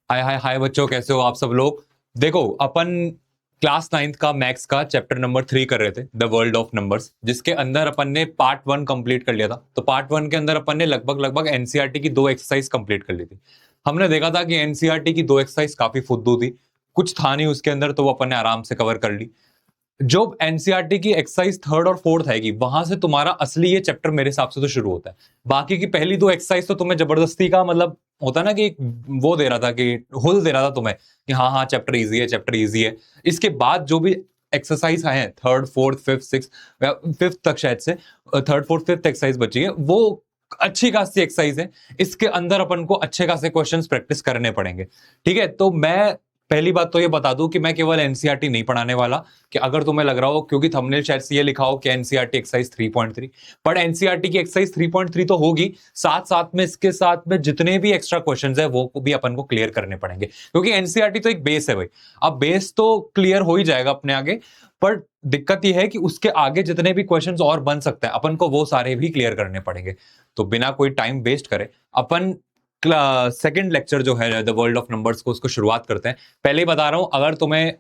हाय हाय हाय बच्चों, कैसे हो आप सब लोग। देखो, अपन क्लास नाइन्थ का मैथ्स का चैप्टर नंबर 3 कर रहे थे, द वर्ल्ड ऑफ नंबर्स, जिसके अंदर अपन ने पार्ट 1 कंप्लीट कर लिया था। तो पार्ट 1 के अंदर अपन ने लगभग लगभग एनसीईआरटी की 2 एक्सरसाइज कंप्लीट कर ली थी। हमने देखा था कि एनसीईआरटी की 2 एक्सरसाइज काफी फुद्दू थी, कुछ था नहीं उसके अंदर, तो वो अपन ने आराम से कवर कर ली। जो एनसीईआरटी की एक्सरसाइज थर्ड और फोर्थ आएगी, वहां से तुम्हारा असली ये चैप्टर मेरे हिसाब से तो शुरू होता है। बाकी की पहली 2 एक्सरसाइज तो तुम्हें जबरदस्ती का मतलब होता ना कि वो दे रहा था, कि हुल दे रहा था तुम्हें कि हाँ हाँ चैप्टर इजी है, चैप्टर इजी है। इसके बाद जो भी एक्सरसाइज आए हैं, third fourth fifth six, fifth तक शायद से, थर्ड फोर्थ फिफ्थ एक्सरसाइज बची है, वो अच्छी खासी एक्सरसाइज है। इसके अंदर अपन को अच्छे खासे क्वेश्चंस प्रैक्टिस करने पड़ेंगे। ठीक है, तो मैं पहली बात तो ये बता दूं कि मैं केवल एनसीईआरटी नहीं पढ़ाने वाला। कि अगर तुम्हें लग रहा हो, क्योंकि थंबनेल शायद से ये लिखा हो कि एनसीईआरटी एक्सरसाइज 3.3, पर एनसीईआरटी की एक्सरसाइज 3.3 तो होगी, साथ साथ में इसके साथ में जितने भी एक्स्ट्रा क्वेश्चंस है वो भी अपन को क्लियर करने पड़ेंगे, क्योंकि एनसीईआरटी तो एक बेस है भाई। अब बेस तो क्लियर हो ही जाएगा अपने आगे, पर दिक्कत यह है कि उसके आगे जितने भी क्वेश्चंस और बन सकते हैं, अपन को वो सारे भी क्लियर करने पड़ेंगे। तो बिना कोई टाइम वेस्ट करे अपन सेकंड लेक्चर जो है द वर्ल्ड ऑफ नंबर्स को, उसको शुरुआत करते हैं। पहले ही बता रहा हूं, अगर तुम्हें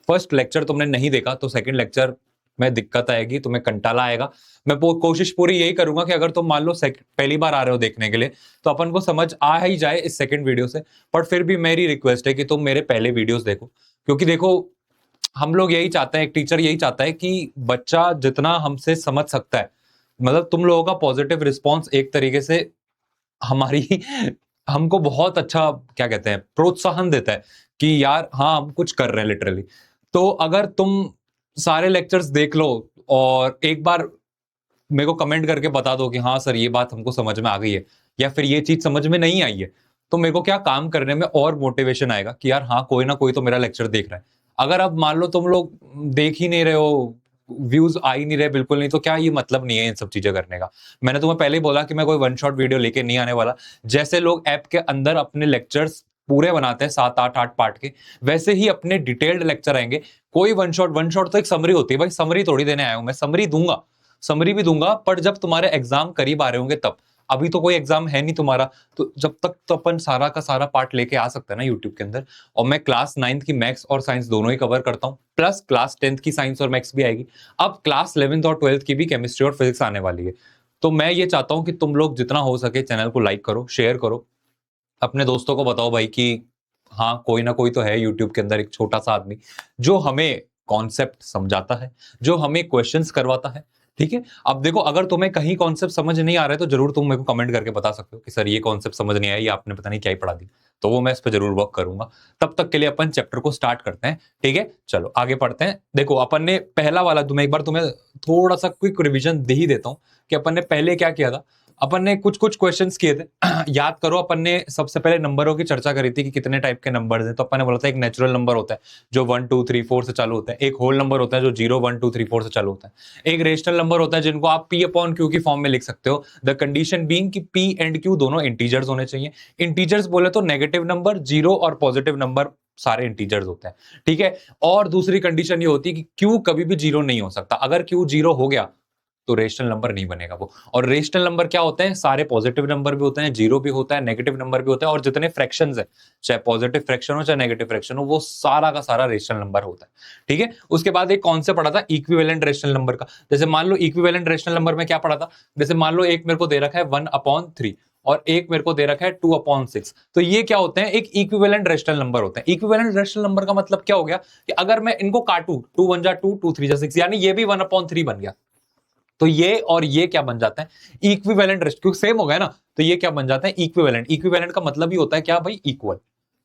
फर्स्ट लेक्चर तुमने नहीं देखा तो सेकंड लेक्चर में दिक्कत आएगी, तुम्हें कंटाला आएगा। मैं कोशिश पूरी यही करूंगा कि अगर तुम मान लो पहली बार आ रहे हो देखने के लिए, तो अपन को समझ आ ही जाए इस सेकंड वीडियो से। पर फिर भी मेरी रिक्वेस्ट है कि तुम मेरे पहले वीडियोस देखो, क्योंकि देखो, हम लोग यही चाहते हैं, एक टीचर यही चाहता है कि बच्चा जितना हमसे समझ सकता है, मतलब तुम लोगों का पॉजिटिव रिस्पॉन्स एक तरीके से हमारी हमको बहुत अच्छा, क्या कहते हैं, प्रोत्साहन देता है कि यार हाँ हम कुछ कर रहे हैं लिटरली। तो अगर तुम सारे लेक्चर्स देख लो और एक बार मेरे को कमेंट करके बता दो कि हाँ सर ये बात हमको समझ में आ गई है, या फिर ये चीज समझ में नहीं आई है, तो मेरे को क्या काम करने में और मोटिवेशन आएगा कि यार हाँ कोई ना कोई तो मेरा लेक्चर देख रहा है। अगर अब मान लो तुम लोग देख ही नहीं रहे हो, व्यूज आ ही नहीं रहे बिल्कुल नहीं, तो क्या ये मतलब नहीं है इन सब चीजें करने का। मैंने तुम्हें पहले ही बोला कि मैं कोई वन शॉट वीडियो लेके नहीं आने वाला। जैसे लोग ऐप के अंदर अपने लेक्चर्स पूरे बनाते हैं 7 8 8 पार्ट के, वैसे ही अपने डिटेल्ड लेक्चर आएंगे। कोई वन शॉट तो एक समरी होती है भाई, समरी थोड़ी देने आया हूं मैं, समरी दूंगा, समरी भी दूंगा, पर जब तुम्हारे एग्जाम करीब आ रहे होंगे तब। अभी तो कोई एग्जाम है नहीं तुम्हारा, तो जब तक तो अपन सारा का सारा पार्ट लेके आ सकते हैं ना यूट्यूब के अंदर। और मैं क्लास 9th की मैथ्स और साइंस दोनों ही कवर करता हूँ, प्लस क्लास 10th की साइंस और मैथ्स भी आएगी। अब क्लास 11th और 12th की भी केमिस्ट्री और फिजिक्स आने वाली है। तो मैं ये चाहता हूँ कि तुम लोग जितना हो सके चैनल को लाइक करो, शेयर करो, अपने दोस्तों को बताओ भाई कि हाँ कोई ना कोई तो है यूट्यूब के अंदर एक छोटा सा आदमी जो हमें कॉन्सेप्ट समझाता है, जो हमें क्वेश्चंस करवाता है। ठीक है, अब देखो, अगर तुम्हें कहीं कॉन्सेप्ट समझ नहीं आ रहा है तो जरूर तुम मेरे को कमेंट करके बता सकते हो कि सर ये कॉन्सेप्ट समझ नहीं आया, ये आपने पता नहीं क्या ही पढ़ा दी। तो वो मैं इस पर जरूर वर्क करूंगा। तब तक के लिए अपन चैप्टर को स्टार्ट करते हैं। ठीक है, चलो आगे पढ़ते हैं। देखो, अपन ने पहला वाला, तुम्हें एक बार तुम्हें थोड़ा सा क्विक रिविजन दे ही देता हूं कि अपन ने पहले क्या किया था। अपन ने कुछ कुछ क्वेश्चंस किए थे। याद करो, अपन ने सबसे पहले नंबरों की चर्चा करी थी कि कितने टाइप के नंबर्स हैं। तो अपन ने बोला था एक नेचुरल नंबर होता है जो 1 2 3 4 से चालू होता है, एक होल नंबर होता है जो 0 1 2 3 4 से चालू होता है, एक रेशनल नंबर होता है जिनको आप पी अपॉन क्यू की फॉर्म में लिख सकते हो। द कंडीशन बीइंग कि पी एंड क्यू दोनों इंटीजर्स होने चाहिए। इंटीजर्स बोले तो नेगेटिव नंबर, जीरो और पॉजिटिव नंबर सारे इंटीजर्स होते हैं। ठीक है, और दूसरी कंडीशन ये होती है कि क्यू कभी भी जीरो नहीं हो सकता। अगर क्यू जीरो हो गया तो रेशनल नंबर नहीं बनेगा वो। और रेशनल नंबर क्या होते हैं, सारे पॉजिटिव नंबर भी होते हैं, जीरो भी होता है, नेगेटिव नंबर भी होता है, और जितने फ्रैक्शंस है, चाहे पॉजिटिव फ्रैक्शन हो चाहे नेगेटिव फ्रैक्शन हो, वो सारा का सारा रेशनल नंबर होता है। ठीक है, उसके बाद एक कॉन्सेप्ट पढ़ा था इक्विवेलेंट रेशनल नंबर का। जैसे मान लो इक्विवेलेंट रेशनल नंबर में क्या पढ़ा था, जैसे मान लो एक मेरे को दे रखा है 1/3 और एक मेरे को दे रखा है 2/6। तो ये क्या होते हैं, एक इक्विवेलेंट रेशनल नंबर होते हैं। इक्विवेलेंट रेशनल नंबर का मतलब क्या हो गया कि अगर मैं इनको काटूं, 2 1 जा 2 2 3 जा 6, यानी ये भी 1/3 बन गया, तो ये और ये क्या बन जाता है, इक्विवेलेंट रेशनल, क्योंकि सेम हो गया ना। तो ये क्या बन जाता है, इक्विवेलेंट। इक्विवेलेंट का मतलब ही होता है क्या भाई, इक्वल।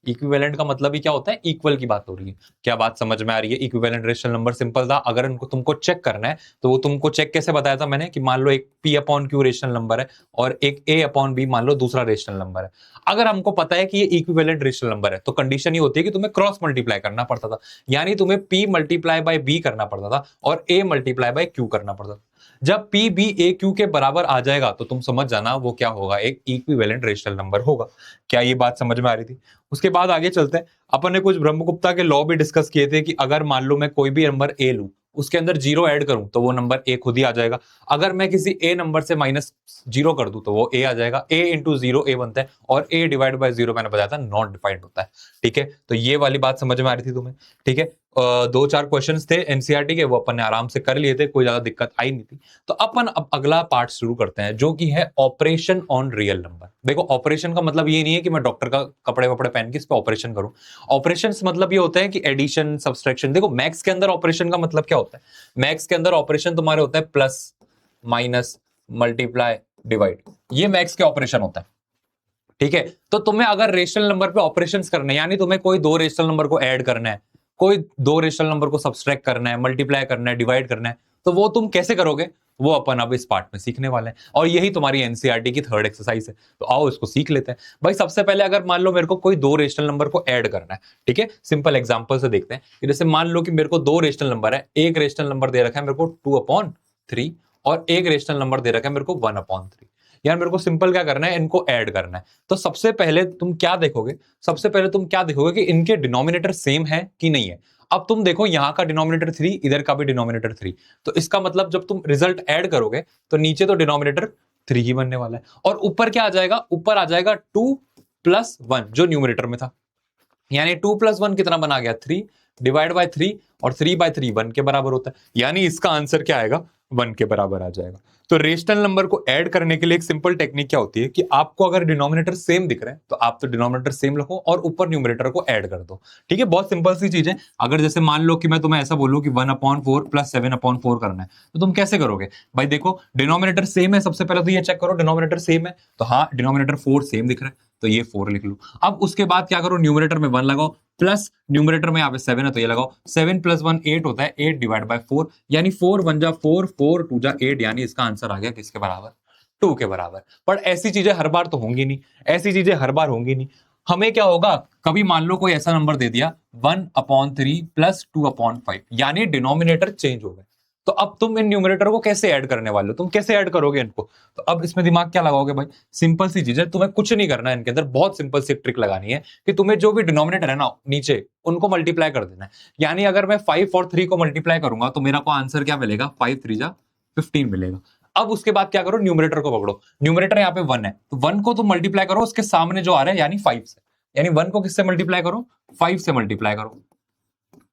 इक्विवेलेंट का मतलब ही क्या होता है, इक्वल की बात हो रही है। क्या बात समझ में आ रही है। इक्विवेलेंट रेशनल नंबर सिंपल था। अगर इनको तुमको चेक करना है तो वो तुमको चेक कैसे बताया था मैंने, कि मान लो एक P upon Q rational number है और एक ए अपॉन बी मान लो दूसरा रेशनल नंबर है। अगर हमको पता है कि ये इक्विवेलेंट रेशनल नंबर है तो कंडीशन ये होती है कि तुम्हें क्रॉस मल्टीप्लाई करना पड़ता था, यानी तुम्हें पी मल्टीप्लाई बाय बी करना पड़ता था और ए मल्टीप्लाई बाय क्यू करना पड़ता था। जब पी बी ए क्यू के बराबर आ जाएगा तो तुम समझ जाना वो क्या होगा, एक इक्विवेलेंट रेशनल नंबर होगा। क्या ये बात समझ में आ रही थी। उसके बाद आगे चलते हैं। अपन ने कुछ ब्रह्मगुप्ता के लॉ भी डिस्कस किए थे कि अगर मान लो मैं कोई भी नंबर ए लूं उसके अंदर 0 ऐड करूं तो वो नंबर a खुद ही आ जाएगा। अगर मैं किसी a नंबर से -0 कर दूं तो वो a आ जाएगा। a इंटू 0 a बनता है, और a डिवाइड बाय 0 मैंने बताया था नॉट डिफाइंड होता है। ठीक है, तो ये वाली बात समझ में आ रही थी तुम्हें? ठीक है, 2-4 क्वेश्चंस थे एनसीईआरटी के, वो अपन ने आराम से कर लिए थे, कोई ज्यादा दिक्कत आई नहीं थी। तो अपन अब अगला पार्ट शुरू करते हैं, जो कि है ऑपरेशन ऑन रियल नंबर। देखो, ऑपरेशन का मतलब ये नहीं है कि मैं डॉक्टर का कपड़े वपड़े पहन के इस पे ऑपरेशन करूं। ऑपरेशन मतलब ये होता है कि एडिशन, सब्सट्रैक्शन। देखो, मैथ्स के अंदर ऑपरेशन का मतलब क्या होता है? मैथ्स के अंदर ऑपरेशन तुम्हारे होता है प्लस, माइनस, मल्टीप्लाई, डिवाइड। ये मैथ्स के ऑपरेशन होता है। ठीक है, तो तुम्हें अगर रेशनल नंबर पे ऑपरेशंस करने हैं, यानी तुम्हें कोई दो रेशनल नंबर को ऐड करना है, कोई दो रेशनल नंबर को सब्सट्रैक्ट करना है, मल्टीप्लाई करना है, डिवाइड करना है, तो वो तुम कैसे करोगे? वो अपन अब इस पार्ट में सीखने वाले हैं, और यही तुम्हारी एनसीईआरटी की थर्ड एक्सरसाइज है। तो आओ इसको सीख लेते हैं। भाई, सबसे पहले अगर मान लो मेरे को कोई दो रेशनल नंबर को ऐड करना है, ठीक है, सिंपल एग्जांपल से देखते हैं कि जैसे मान लो कि मेरे को दो रेशनल नंबर है। एक रेशनल नंबर दे रखा है मेरे को 2/3, और एक रेशनल नंबर दे रखा है मेरे को 1/3। यार, मेरे को सिंपल क्या करना है, इनको ऐड करना है। तो सबसे पहले तुम क्या देखोगे? सबसे पहले तुम क्या देखोगे कि इनके डिनोमिनेटर सेम है कि नहीं है। अब तुम देखो, यहां का डिनोमिनेटर 3, इधर का भी डिनोमिनेटर 3, तो इसका मतलब जब तुम रिजल्ट ऐड करोगे तो नीचे तो डिनोमिनेटर 3 ही बनने वाला है, और ऊपर क्या आ जाएगा? ऊपर आ जाएगा 2 + 1 जो न्यूमरेटर में था। यानी 2 + 1 कितना बना गया? 3 डिवाइड बाय 3, और 3/3 1 के बराबर होता है। यानी इसका आंसर क्या आएगा? 1 के बराबर आ जाएगा। तो रेशनल नंबर को ऐड करने के लिए एक सिंपल टेक्निक क्या होती है कि आपको अगर डिनोमिनेटर सेम दिख रहे हैं तो आप तो डिनोमिनेटर सेम रखो और ऊपर न्यूमरेटर को ऐड कर दो। ठीक है, बहुत सिंपल सी चीज है। अगर जैसे मान लो कि मैं तुम्हें ऐसा बोलूं कि 1/4 + 7/4 करना है, तो तुम कैसे करोगे? भाई देखो, डिनोमिनेटर सेम है, सबसे पहले तो ये चेक करो डिनोमिनेटर सेम है, तो हाँ, डिनोमिनेटर 4 सेम दिख रहा है, तो ये 4 लिख लो। अब उसके बाद क्या करो? न्यूमरेटर में 1 लगाओ, प्लस न्यूमरेटर में यहाँ पे 7 है तो ये लगाओ। 7 + 1 8 होता है, 8 डिवाइड बाय 4, यानी 4 × 1 = 4, 4 × 2 = 8, यानी इसका आंसर आ गया किसके बराबर? 2 के बराबर। पर ऐसी चीजें हर बार तो होंगी नहीं, ऐसी चीजें हर बार होंगी नहीं। हमें क्या होगा? कभी मान लो कोई ऐसा नंबर दे दिया 1/3 + 2/5, यानी डिनोमिनेटर चेंज हो गए। तो अब तुम इन न्यूमरेटर को कैसे ऐड करने वाले हो? तुम कैसे ऐड करोगे इनको? तो अब इसमें दिमाग क्या लगाओगे भाई? सिंपल सी चीज है, तुम्हें कुछ नहीं करना है इनके अंदर, बहुत सिंपल सी ट्रिक लगानी है कि तुम्हें जो भी डिनोमिनेटर है ना नीचे, उनको मल्टीप्लाई कर देना है। यानी अगर मैं 5 और 3 को मल्टीप्लाई करूंगा तो मेरा को आंसर क्या मिलेगा? 5 × 3 = 15 मिलेगा। अब उसके बाद क्या करो? न्यूमरेटर को पकड़ो। न्यूमरेटर यहाँ पे 1 है, तो 1 को तुम मल्टीप्लाई करो उसके सामने जो आ रहा है, यानी 5 से। यानी 1 को किससे मल्टीप्लाई करो? 5 से मल्टीप्लाई करो,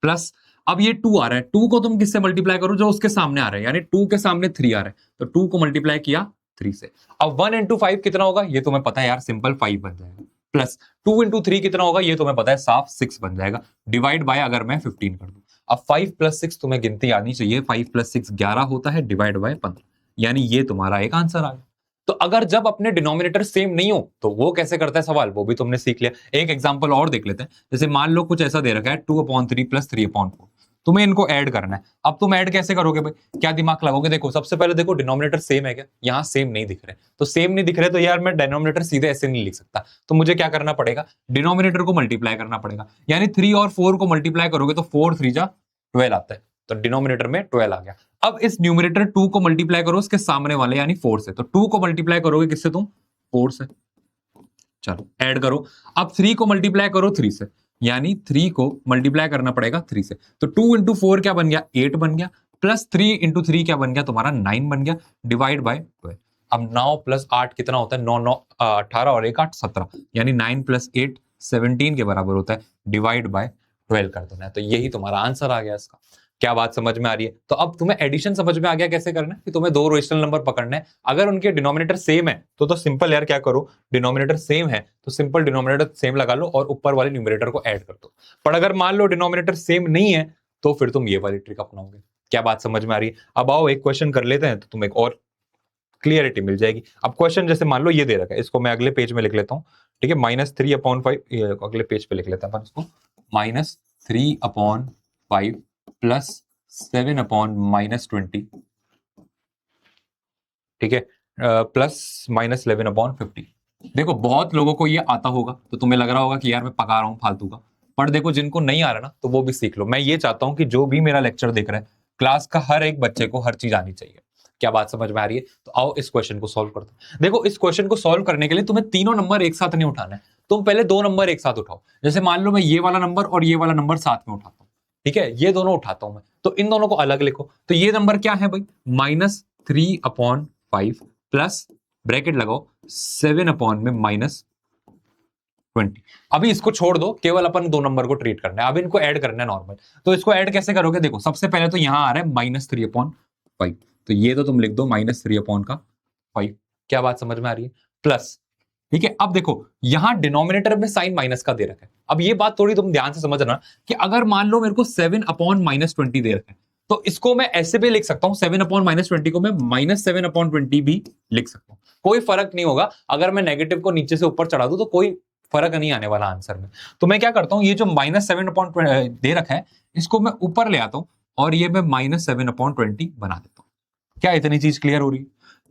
प्लस अब ये 2 आ रहा है, 2 को तुम किससे मल्टीप्लाई करो? जो उसके सामने आ रहा है, यानी 2 के सामने 3 आ रहा है, तो 2 को मल्टीप्लाई किया 3 से। अब 1 × 5 कितना होगा? ये तुम्हें पता है यार, सिंपल 5 बन जाएगा। प्लस 2 × 3 कितना होगा? ये तुम्हें पता है, साफ 6 बन जाएगा। डिवाइड बाय अगर मैं 15 कर दूं, अब 5 + 6 तुम्हें गिनती आनी चाहिए, 5 + 6 11 होता है, डिवाइड बाय 15, यानी ये तुम्हारा एक आंसर आ गया। तो अगर जब अपने डिनोमिनेटर सेम नहीं हो तो वो कैसे करता है सवाल, वो भी तुमने सीख लिया। एक एग्जांपल और देख लेते हैं। जैसे मान लो कुछ ऐसा दे रखा है 2/3 + 3/4, तुम्हें इनको ऐड करना है। अब तुम ऐड कैसे करोगे भाई? क्या दिमाग लगाओगे? देखो, सबसे पहले देखो डिनोमिनेटर सेम है क्या? यहाँ सेम नहीं दिख रहे, तो सेम नहीं दिख रहे तो यार मैं डिनोमिनेटर सीधे ऐसे नहीं लिख सकता, तो मुझे क्या करना पड़ेगा? डिनोमिनेटर को मल्टीप्लाई करना पड़ेगा। यानी 3 और 4 को मल्टीप्लाई करोगे तो 4 × 3 = 12 आता है, तो डिनोमिनेटर में 12 आ गया। अब इस न्यूमरेटर 2 को मल्टीप्लाई करो उसके सामने वाले यानी 4 से, तो 2 को मल्टीप्लाई करोगे किससे तुम? 4 से। चलो ऐड करो। अब 3 को मल्टीप्लाई करो 3 से, यानी 3 को मल्टीप्लाई करना पड़ेगा 3 से, तो 2 × 4 क्या बन गया? 8 बन गया, प्लस 3 × 3 क्या बन गया तुम्हारा? 9 बन गया, डिवाइड बाय 12। अब 9 + 8 कितना होता है? 9 9 18 और 1 8 17, यानी 9 + 8 17 के बराबर होता है, डिवाइड बाय 12 कर देना है। तो यही तुम्हारा आंसर आ गया इसका। क्या बात समझ में आ रही है? तो अब तुम्हें एडिशन समझ में आ गया कैसे करना है, कि तुम्हें दो रेशनल नंबर पकड़ने हैं। अगर उनके डिनोमिनेटर सेम है तो सिंपल यार क्या करो, डिनोमिनेटर सेम है तो सिंपल डिनोमिनेटर सेम लगा लो और ऊपर वाले न्यूमरेटर को ऐड कर दो। पर अगर मान लो डिनोमिनेटर सेम नहीं है तो फिर तुम ये वाली ट्रिक अपनाओगे। क्या बात समझ में आ रही है? अब आओ एक क्वेश्चन कर लेते हैं तो तुम्हें एक और क्लियरिटी मिल जाएगी। अब क्वेश्चन जैसे मान लो ये दे रखा है, इसको मैं अगले पेज में लिख लेता हूँ। ठीक है, -3/5, अगले पेज पे लिख लेते हैं अपन इसको, -3/5 + 7/-20, ठीक है, प्लस -11/50। देखो, बहुत लोगों को ये आता होगा तो तुम्हें लग रहा होगा कि यार मैं पका रहा हूँ फालतू का, पर देखो जिनको नहीं आ रहा ना तो वो भी सीख लो। मैं ये चाहता हूँ कि जो भी मेरा लेक्चर देख रहा है, क्लास का हर एक बच्चे को हर चीज आनी चाहिए। क्या बात समझ में आ रही है? तो आओ इस क्वेश्चन को सॉल्व करते हैं। देखो, इस क्वेश्चन को सॉल्व करने के लिए तुम्हें तीनों नंबर एक साथ नहीं उठाना है, तुम पहले दो नंबर एक साथ उठाओ। जैसे मान लो मैं ये वाला नंबर और ये वाला नंबर साथ में उठाता हूँ, ठीक है, ये दोनों उठाता हूं मैं, तो इन दोनों को अलग लिखो। तो ये नंबर क्या है भाई, -3/5 प्लस ब्रैकेट लगाओ 7 में -20। अभी इसको छोड़ दो, केवल अपन दो नंबर को ट्रीट करना है, अब इनको ऐड करना है नॉर्मल। तो इसको ऐड कैसे करोगे, देखो सबसे पहले तो यहां आ रहा है -3/5, तो ये तो तुम लिख दो -3/5। क्या बात समझ में आ रही है, प्लस, ठीक है। अब देखो यहां डिनोमिनेटर में साइन माइनस का दे रखा है। अब ये बात थोड़ी तुम ध्यान से समझना कि अगर मान लो मेरे को 7/-20 दे रखा है, तो इसको मैं ऐसे भी लिख सकता हूं, 7/-20 को मैं -7/20 भी लिख सकता हूं, कोई फर्क नहीं होगा। अगर मैं नेगेटिव को नीचे से ऊपर चढ़ा दूं तो कोई फर्क नहीं आने वाला आंसर में। तो मैं क्या करता हूं, ये जो -7/20 दे रखा है इसको मैं ऊपर ले आता हूं और ये मैं -7/20 बना देता हूं। क्या इतनी चीज क्लियर हो रही है,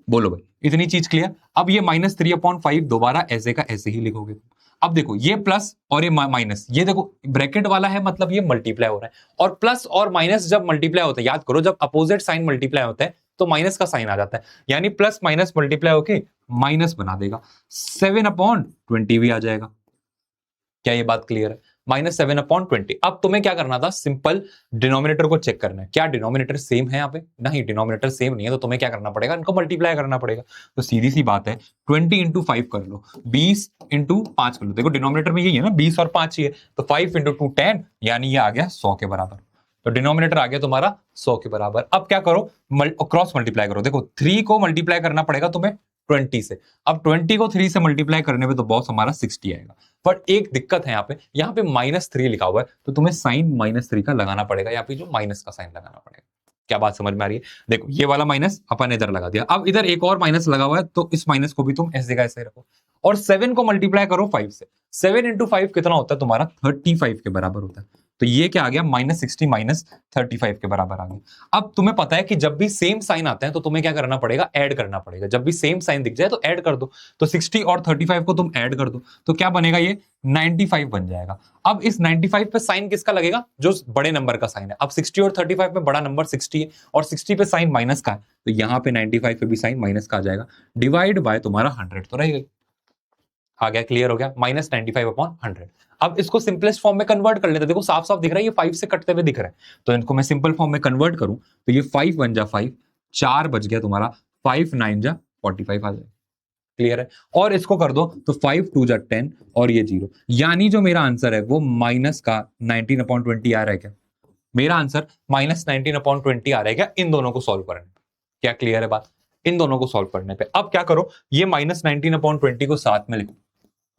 बोलो भाई, इतनी चीज क्लियर। अब ये -3/5 दोबारा ऐसे का ऐसे ही लिखोगे। अब देखो ये प्लस और ये माइनस, ये देखो ब्रैकेट वाला है मतलब ये मल्टीप्लाई हो रहा है, और प्लस और माइनस जब मल्टीप्लाई होता है, याद करो जब अपोजिट साइन मल्टीप्लाई होता है तो माइनस का साइन आ जाता है, यानी प्लस माइनस मल्टीप्लाई होके माइनस बना देगा, 7/20 भी आ जाएगा। क्या ये बात क्लियर है, -7/20। अब तुम्हें क्या करना था, सिंपल डिनोमिनेटर को चेक करना है, क्या डिनोमिनेटर सेम है यहाँ पे, नहीं डिनोमिनेटर सेम नहीं है, तो तुम्हें क्या करना पड़ेगा, इनको मल्टीप्लाई करना पड़ेगा। तो सीधी सी बात है, 20 × 5 कर लो, 20 × 5 कर लो। देखो डिनोमिनेटर में यही है ना, 20 और 5 ही है, तो 5 × 2 10, यानी ये आ गया 100 के बराबर। तो डिनोमिनेटर आ गया तुम्हारा 100 के बराबर। अब क्या करो, क्रॉस मल्टीप्लाई करो। देखो 3 को मल्टीप्लाई करना पड़ेगा तुम्हें 20 से। अब 20 को 3 से मल्टीप्लाई करने में तो बॉस हमारा 60 आएगा, बट एक दिक्कत है यहाँ पे -3 लिखा हुआ है, तो तुम्हें साइन -3 का लगाना पड़ेगा, यहाँ पे जो माइनस का साइन लगाना पड़ेगा। क्या बात समझ में आ रही है, देखो ये वाला माइनस अपन इधर लगा दिया, अब इधर एक और माइनस लगा हुआ है, तो इस माइनस को भी तुम ऐसे का ऐसे रखो, और 7 को मल्टीप्लाई करो 5 से। 7 × 5 कितना होता है तुम्हारा, 35 के बराबर होता है। तो ये क्या आ गया, -60 -35 के बराबर आ गया। अब तुम्हें पता है कि जब भी सेम साइन आते हैं तो तुम्हें क्या करना पड़ेगा, ऐड करना पड़ेगा। जब भी सेम साइन दिख जाए तो ऐड कर दो, तो 60 और 35 को तुम ऐड कर दो, तो क्या बनेगा, ये 95 बन जाएगा। अब इस 95 पे साइन किसका लगेगा, जो बड़े नंबर का साइन है। अब 60 और 35 में बड़ा नंबर 60 है, और 60 पे साइन माइनस का है, तो यहाँ पे 95 पे भी साइन माइनस का आ जाएगा, डिवाइड बाय तुम्हारा 100 तो रहेगा। आ गया, क्लियर हो गया, -95/100। अब इसको सिंपलेस्ट फॉर्म में कन्वर्ट कर लेते, देखो साफ साफ दिख रहा है, ये 5 से कटते हुए दिख रहा है, तो इनको मैं सिंपल फॉर्म में कन्वर्ट करूं तो ये 5 1 जा 5, 4 बच गया तुम्हारा, 5 9 जा 45 आ जाएगा। क्लियर है, और इसको कर दो तो 5 2 जा 10 और ये 0, यानी जो मेरा आंसर है वो माइनस का 19/20 आ रहा है। क्या मेरा आंसर -19/20 आ रहा है क्या, इन दोनों को सॉल्व करने पे। क्या क्लियर है बात, इन दोनों को सॉल्व करने पे। अब क्या करो, ये -19/20 को साथ में लिखो,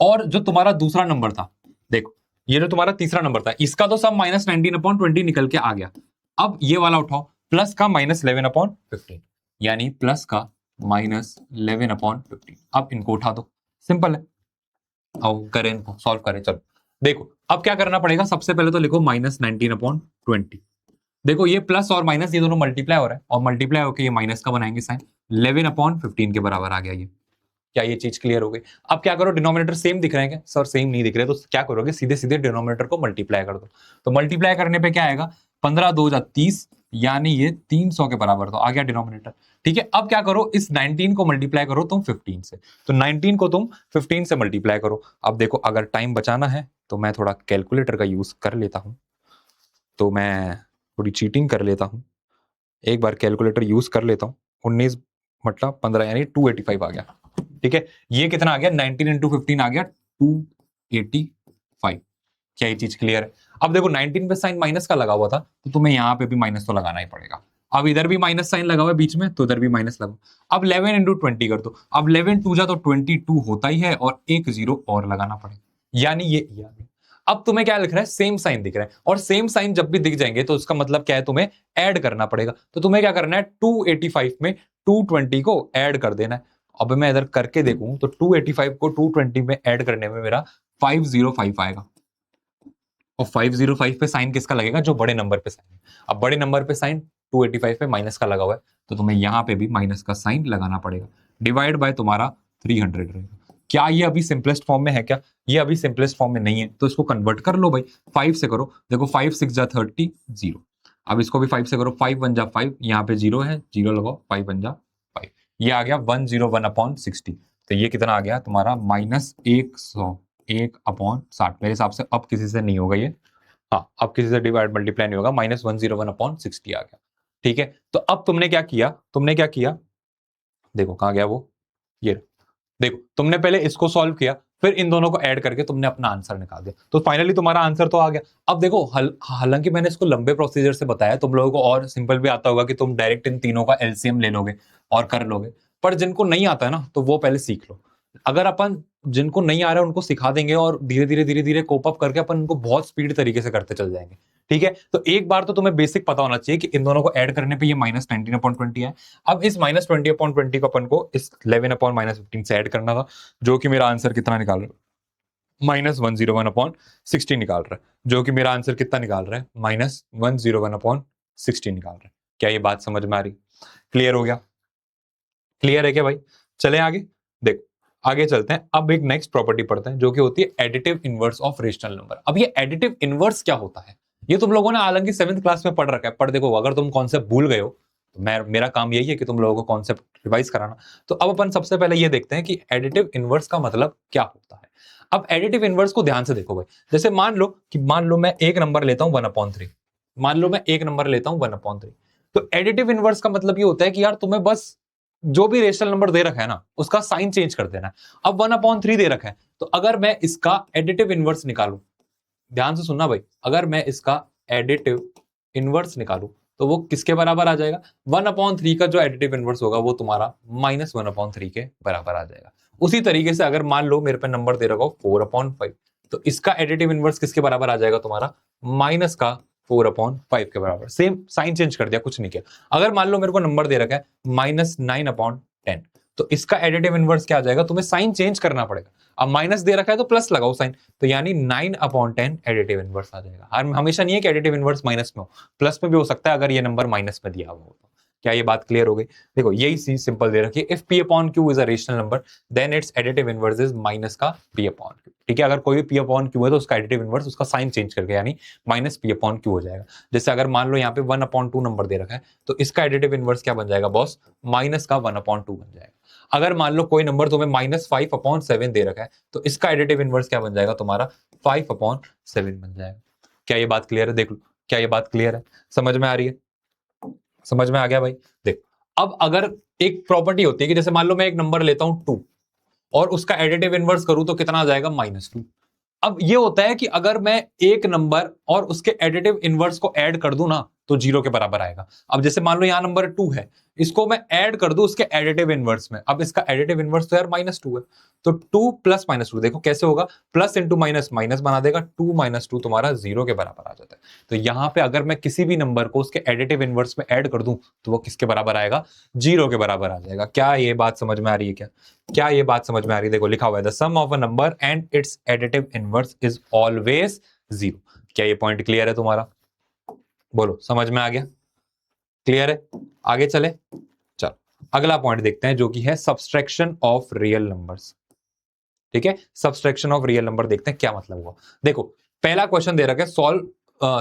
और जो तुम्हारा दूसरा नंबर था, देखो ये जो तुम्हारा तीसरा नंबर था, इसका तो सब -19/20 निकल के आ गया। अब ये वाला उठाओ, प्लस का -11/15, यानी प्लस का -11/15। अब इनको उठा दो, सिंपल है, आओ करें इनको, सॉल्व करें। चलो देखो अब क्या करना पड़ेगा, सबसे पहले तो लिखो -19/20। देखो ये प्लस और माइनस ये दोनों मल्टीप्लाई हो रहा है, और मल्टीप्लाई होकर ये माइनस का बनाएंगे साइन, 11/15 के बराबर आ गया ये। क्या ये चीज क्लियर हो गई। अब क्या करो, डिनोमिनेटर सेम दिख रहे हैं क्या, सर सेम नहीं दिख रहे, तो क्या करोगे, सीधे सीधे डिनोमिनेटर को मल्टीप्लाई कर दो। तो मल्टीप्लाई करने पे क्या आएगा, 15 2 जा 30, यानी ये 300 के बराबर, तो आ गया डिनोमिनेटर। ठीक है, अब क्या करो, इस 19 को मल्टीप्लाई करो तुम 15 से, तो 19 को तुम 15 से मल्टीप्लाई करो। अब देखो अगर टाइम बचाना है तो मैं थोड़ा कैलकुलेटर का यूज कर लेता हूं, तो मैं थोड़ी चीटिंग कर लेता हूं, एक बार कैलकुलेटर यूज कर लेता हूं। 19 मतलब 15 यानी 285 आ गया। ठीक है, ये कितना आ गया, 19 × 15 आ गया 285। क्या ये चीज क्लियर है। अब देखो 19 पे साइन माइनस का लगा हुआ था, तो तुम्हें यहां पे भी माइनस तो लगाना ही पड़ेगा। अब इधर भी माइनस साइन लगा हुआ है बीच में, तो इधर भी माइनस लगाओ। अब 11 × 20 कर दो, अब 11 2 जा तो 22 होता ही है, और एक 0 और लगाना पड़ेगा, यानी ये आ गया। अब तुम्हें क्या लिख रहा है, सेम साइन दिख रहा है, और सेम साइन जब भी दिख जाएंगे तो उसका मतलब क्या है, तुम्हें ऐड करना पड़ेगा। तो तुम्हें क्या करना है, 285 में 220 को ऐड कर देना है। अब मैं इधर करके देखूं तो 285 को 220 में ऐड करने में मेरा 505 आएगा, और 505 पे साइन किसका लगेगा, जो बड़े नंबर पे साइन है। अब बड़े नंबर पे साइन 285 पे माइनस का लगा हुआ है, तो तुम्हें यहां पे भी माइनस का साइन लगाना पड़ेगा, डिवाइड बाय तुम्हारा 300 रहेगा। क्या ये अभी सिंपलेस्ट फॉर्म में है क्या, ये अभी सिंपलेस्ट फॉर्म में नहीं है, तो इसको कन्वर्ट कर लो भाई, 5 से करो। देखो 5 6 जा 30 0, अब इसको भी 5 से करो, 5 1 जा 5, यहाँ पे 0 है, 0 लगाओ, 5 1 जा 5, ये आ गया 101/60। तो ये कितना आ गया तुम्हारा, -101/60। मेरे हिसाब से अब किसी से नहीं होगा ये, हाँ, अब किसी से डिवाइड मल्टीप्लाई नहीं होगा, -101/60 आ गया। ठीक है, तो अब तुमने क्या किया, देखो कहाँ गया वो, ये देखो, तुमने पहले इसको सॉल्व किया, फिर इन दोनों को ऐड करके तुमने अपना आंसर निकाल दिया, तो फाइनली तुम्हारा आंसर तो आ गया। अब देखो, हालांकि मैंने इसको लंबे प्रोसीजर से बताया, तुम लोगों को और सिंपल भी आता होगा कि तुम डायरेक्ट इन तीनों का एलसीएम ले लोगे और कर लोगे, पर जिनको नहीं आता है ना, तो वो पहले सीख लो। अगर अपन जिनको नहीं आ रहा है उनको सिखा देंगे और धीरे धीरे कोप अप करके अपन उनको बहुत स्पीड तरीके से करते चल जाएंगे। ठीक है, तो एक बार तो तुम्हें बेसिक पता होना चाहिए कि इन दोनों को ऐड करने पे ये -19/20 है। अब इस -20/20 को अपन को इस 11/-15 से ऐड करना था, जो कि मेरा आंसर कितना निकाल रहा है, -101/60 निकाल रहा है, जो कि मेरा आंसर कितना निकाल रहा है, -101/60 निकाल रहा है। क्या ये बात समझ में आ रही? क्लियर हो गया? क्लियर है क्या भाई? चले आगे, देखो आगे चलते हैं। अब एक नेक्स्ट प्रॉपर्टी पढ़ते हैं, जो कि होती है additive inverse of rational number. अब ये एडिटिव इनवर्स क्या होता है, ये तुम लोगों ने हालांकि 7th क्लास में पढ़ रखा है, पर देखो अगर तुम कॉन्सेप्ट भूल गए हो, तो मेरा काम यही है कि तुम लोगों को कॉन्सेप्ट रिवाइज कराना। तो अब अपन सबसे पहले ये देखते हैं कि एडिटिव इनवर्स का मतलब क्या होता है। अब एडिटिव इनवर्स को ध्यान से देखो भाई, जैसे मान लो मैं एक नंबर लेता हूं 1/3, मान लो मैं एक नंबर लेता हूं 1/3, तो एडिटिव इनवर्स का मतलब ये होता है कि यार तुम्हें बस जो भी रेशनल नंबर दे रखा है ना, उसका साइन चेंज कर देना है। अब 1/3 दे रखा है, तो अगर मैं इसका एडिटिव इनवर्स निकालूं, ध्यान से सुनना भाई, अगर मैं इसका एडिटिव इनवर्स निकालूं, तो वो किसके बराबर आ जाएगा? 1/3 का जो एडिटिव इनवर्स होगा वो तुम्हारा -1/3 के बराबर आ जाएगा। उसी तरीके से अगर मान लो मेरे पे नंबर दे रखा हो 4/5, तो इसका एडिटिव इनवर्स किसके बराबर आ जाएगा तुम्हारा? माइनस का 4/5 के बराबर। सेम साइन चेंज कर दिया, कुछ नहीं किया। अगर मान लो मेरे को नंबर दे रखा है -9/10, तो इसका एडिटिव इनवर्स क्या आ जाएगा? तुम्हें साइन चेंज करना पड़ेगा। अब माइनस दे रखा है तो प्लस लगाओ साइन, तो यानी 9/10 एडिटिव इनवर्स आ जाएगा। हमेशा नहीं है कि एडिटिव इनवर्स माइनस में हो, प्लस में भी हो सकता है अगर ये नंबर माइनस में दिया हुआ हो तो। क्या ये बात क्लियर हो गई? देखो यही चीज सिंपल दे रखी है, if p/q is a rational number then its additive inverse is minus का p/q। ठीक है, अगर कोई भी p/q है तो उसका एडिटिव इनवर्स उसका साइन चेंज करके यानी -p/q हो जाएगा। जैसे अगर मान लो यहाँ पे 1/2 नंबर दे रखा है, तो इसका एडिटिव इनवर्स क्या बन जाएगा बॉस? माइनस का 1/2 बन जाएगा। अगर मान लो कोई नंबर तुम्हें -5/7 दे रखा है, तो इसका एडिटिव इनवर्स क्या बन जाएगा तुम्हारा? 5/7 बन जाएगा। क्या ये बात क्लियर है? देख लो, क्या ये बात क्लियर है? समझ में आ रही है? समझ में आ गया भाई? देख, अब अगर एक प्रॉपर्टी होती है कि जैसे मान लो मैं एक नंबर लेता हूं 2 और उसका एडिटिव इनवर्स करूं तो कितना आ जाएगा? -2। अब ये होता है कि अगर मैं एक नंबर और उसके एडिटिव इनवर्स को ऐड कर दूं ना, तो 0 के बराबर आएगा। अब जैसे मान लो यहां नंबर 2 है, इसको मैं ऐड कर दूं उसके एडिटिव इनवर्स में, अब इसका एडिटिव इनवर्स तो यार -2 है, तो 2 प्लस -2 देखो कैसे होगा, प्लस इंटू माइनस माइनस बना देगा, 2 - 2 तुम्हारा 0 के बराबर आ जाता है। तो यहां पे अगर मैं किसी भी नंबर को उसके एडिटिव इनवर्स में ऐड कर दूं, तो वो किसके बराबर आएगा? 0 के बराबर आ जाएगा। क्या ये बात समझ में आ रही है? क्या ये बात समझ में आ रही है? देखो लिखा हुआ है, the sum of a number and its additive inverse is always 0। क्या ये पॉइंट क्लियर है तुम्हारा? बोलो, समझ में आ गया? क्लियर है? आगे चले, चलो अगला पॉइंट देखते हैं, जो कि है सब्सट्रैक्शन ऑफ रियल नंबर्स। ठीक है, सब्सट्रैक्शन ऑफ रियल नंबर देखते हैं क्या मतलब हुआ। देखो पहला क्वेश्चन दे रखा है, सॉल्व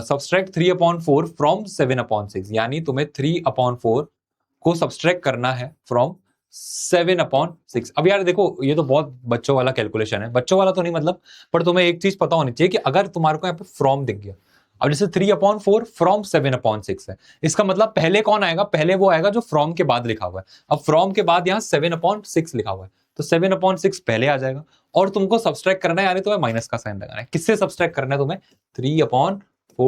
सब्सट्रैक्ट 3/4 फ्रॉम 7/6, यानी तुम्हें 3/4 को सब्सट्रैक्ट करना है फ्रॉम 7/6। अब यार देखो, ये तो बहुत बच्चों वाला कैलकुलेशन है, बच्चों वाला तो नहीं मतलब, पर तुम्हें एक चीज पता होनी चाहिए कि अगर तुम्हारे को यहाँ पे फ्रॉम दिख गया, अब जैसे 3/4 फ्रॉम 7/6 है, इसका मतलब पहले कौन आएगा? पहले वो आएगा जो फ्रॉम के बाद लिखा हुआ है। अब फ्रॉम के बाद यहाँ 7/6 लिखा हुआ है, तो 7/6 पहले आ जाएगा, और तुमको सब्सट्रैक्ट करना है, यानी तुम्हें माइनस का साइन लगाना है। किससे सब्सट्रैक्ट करना है तुम्हें? 3/4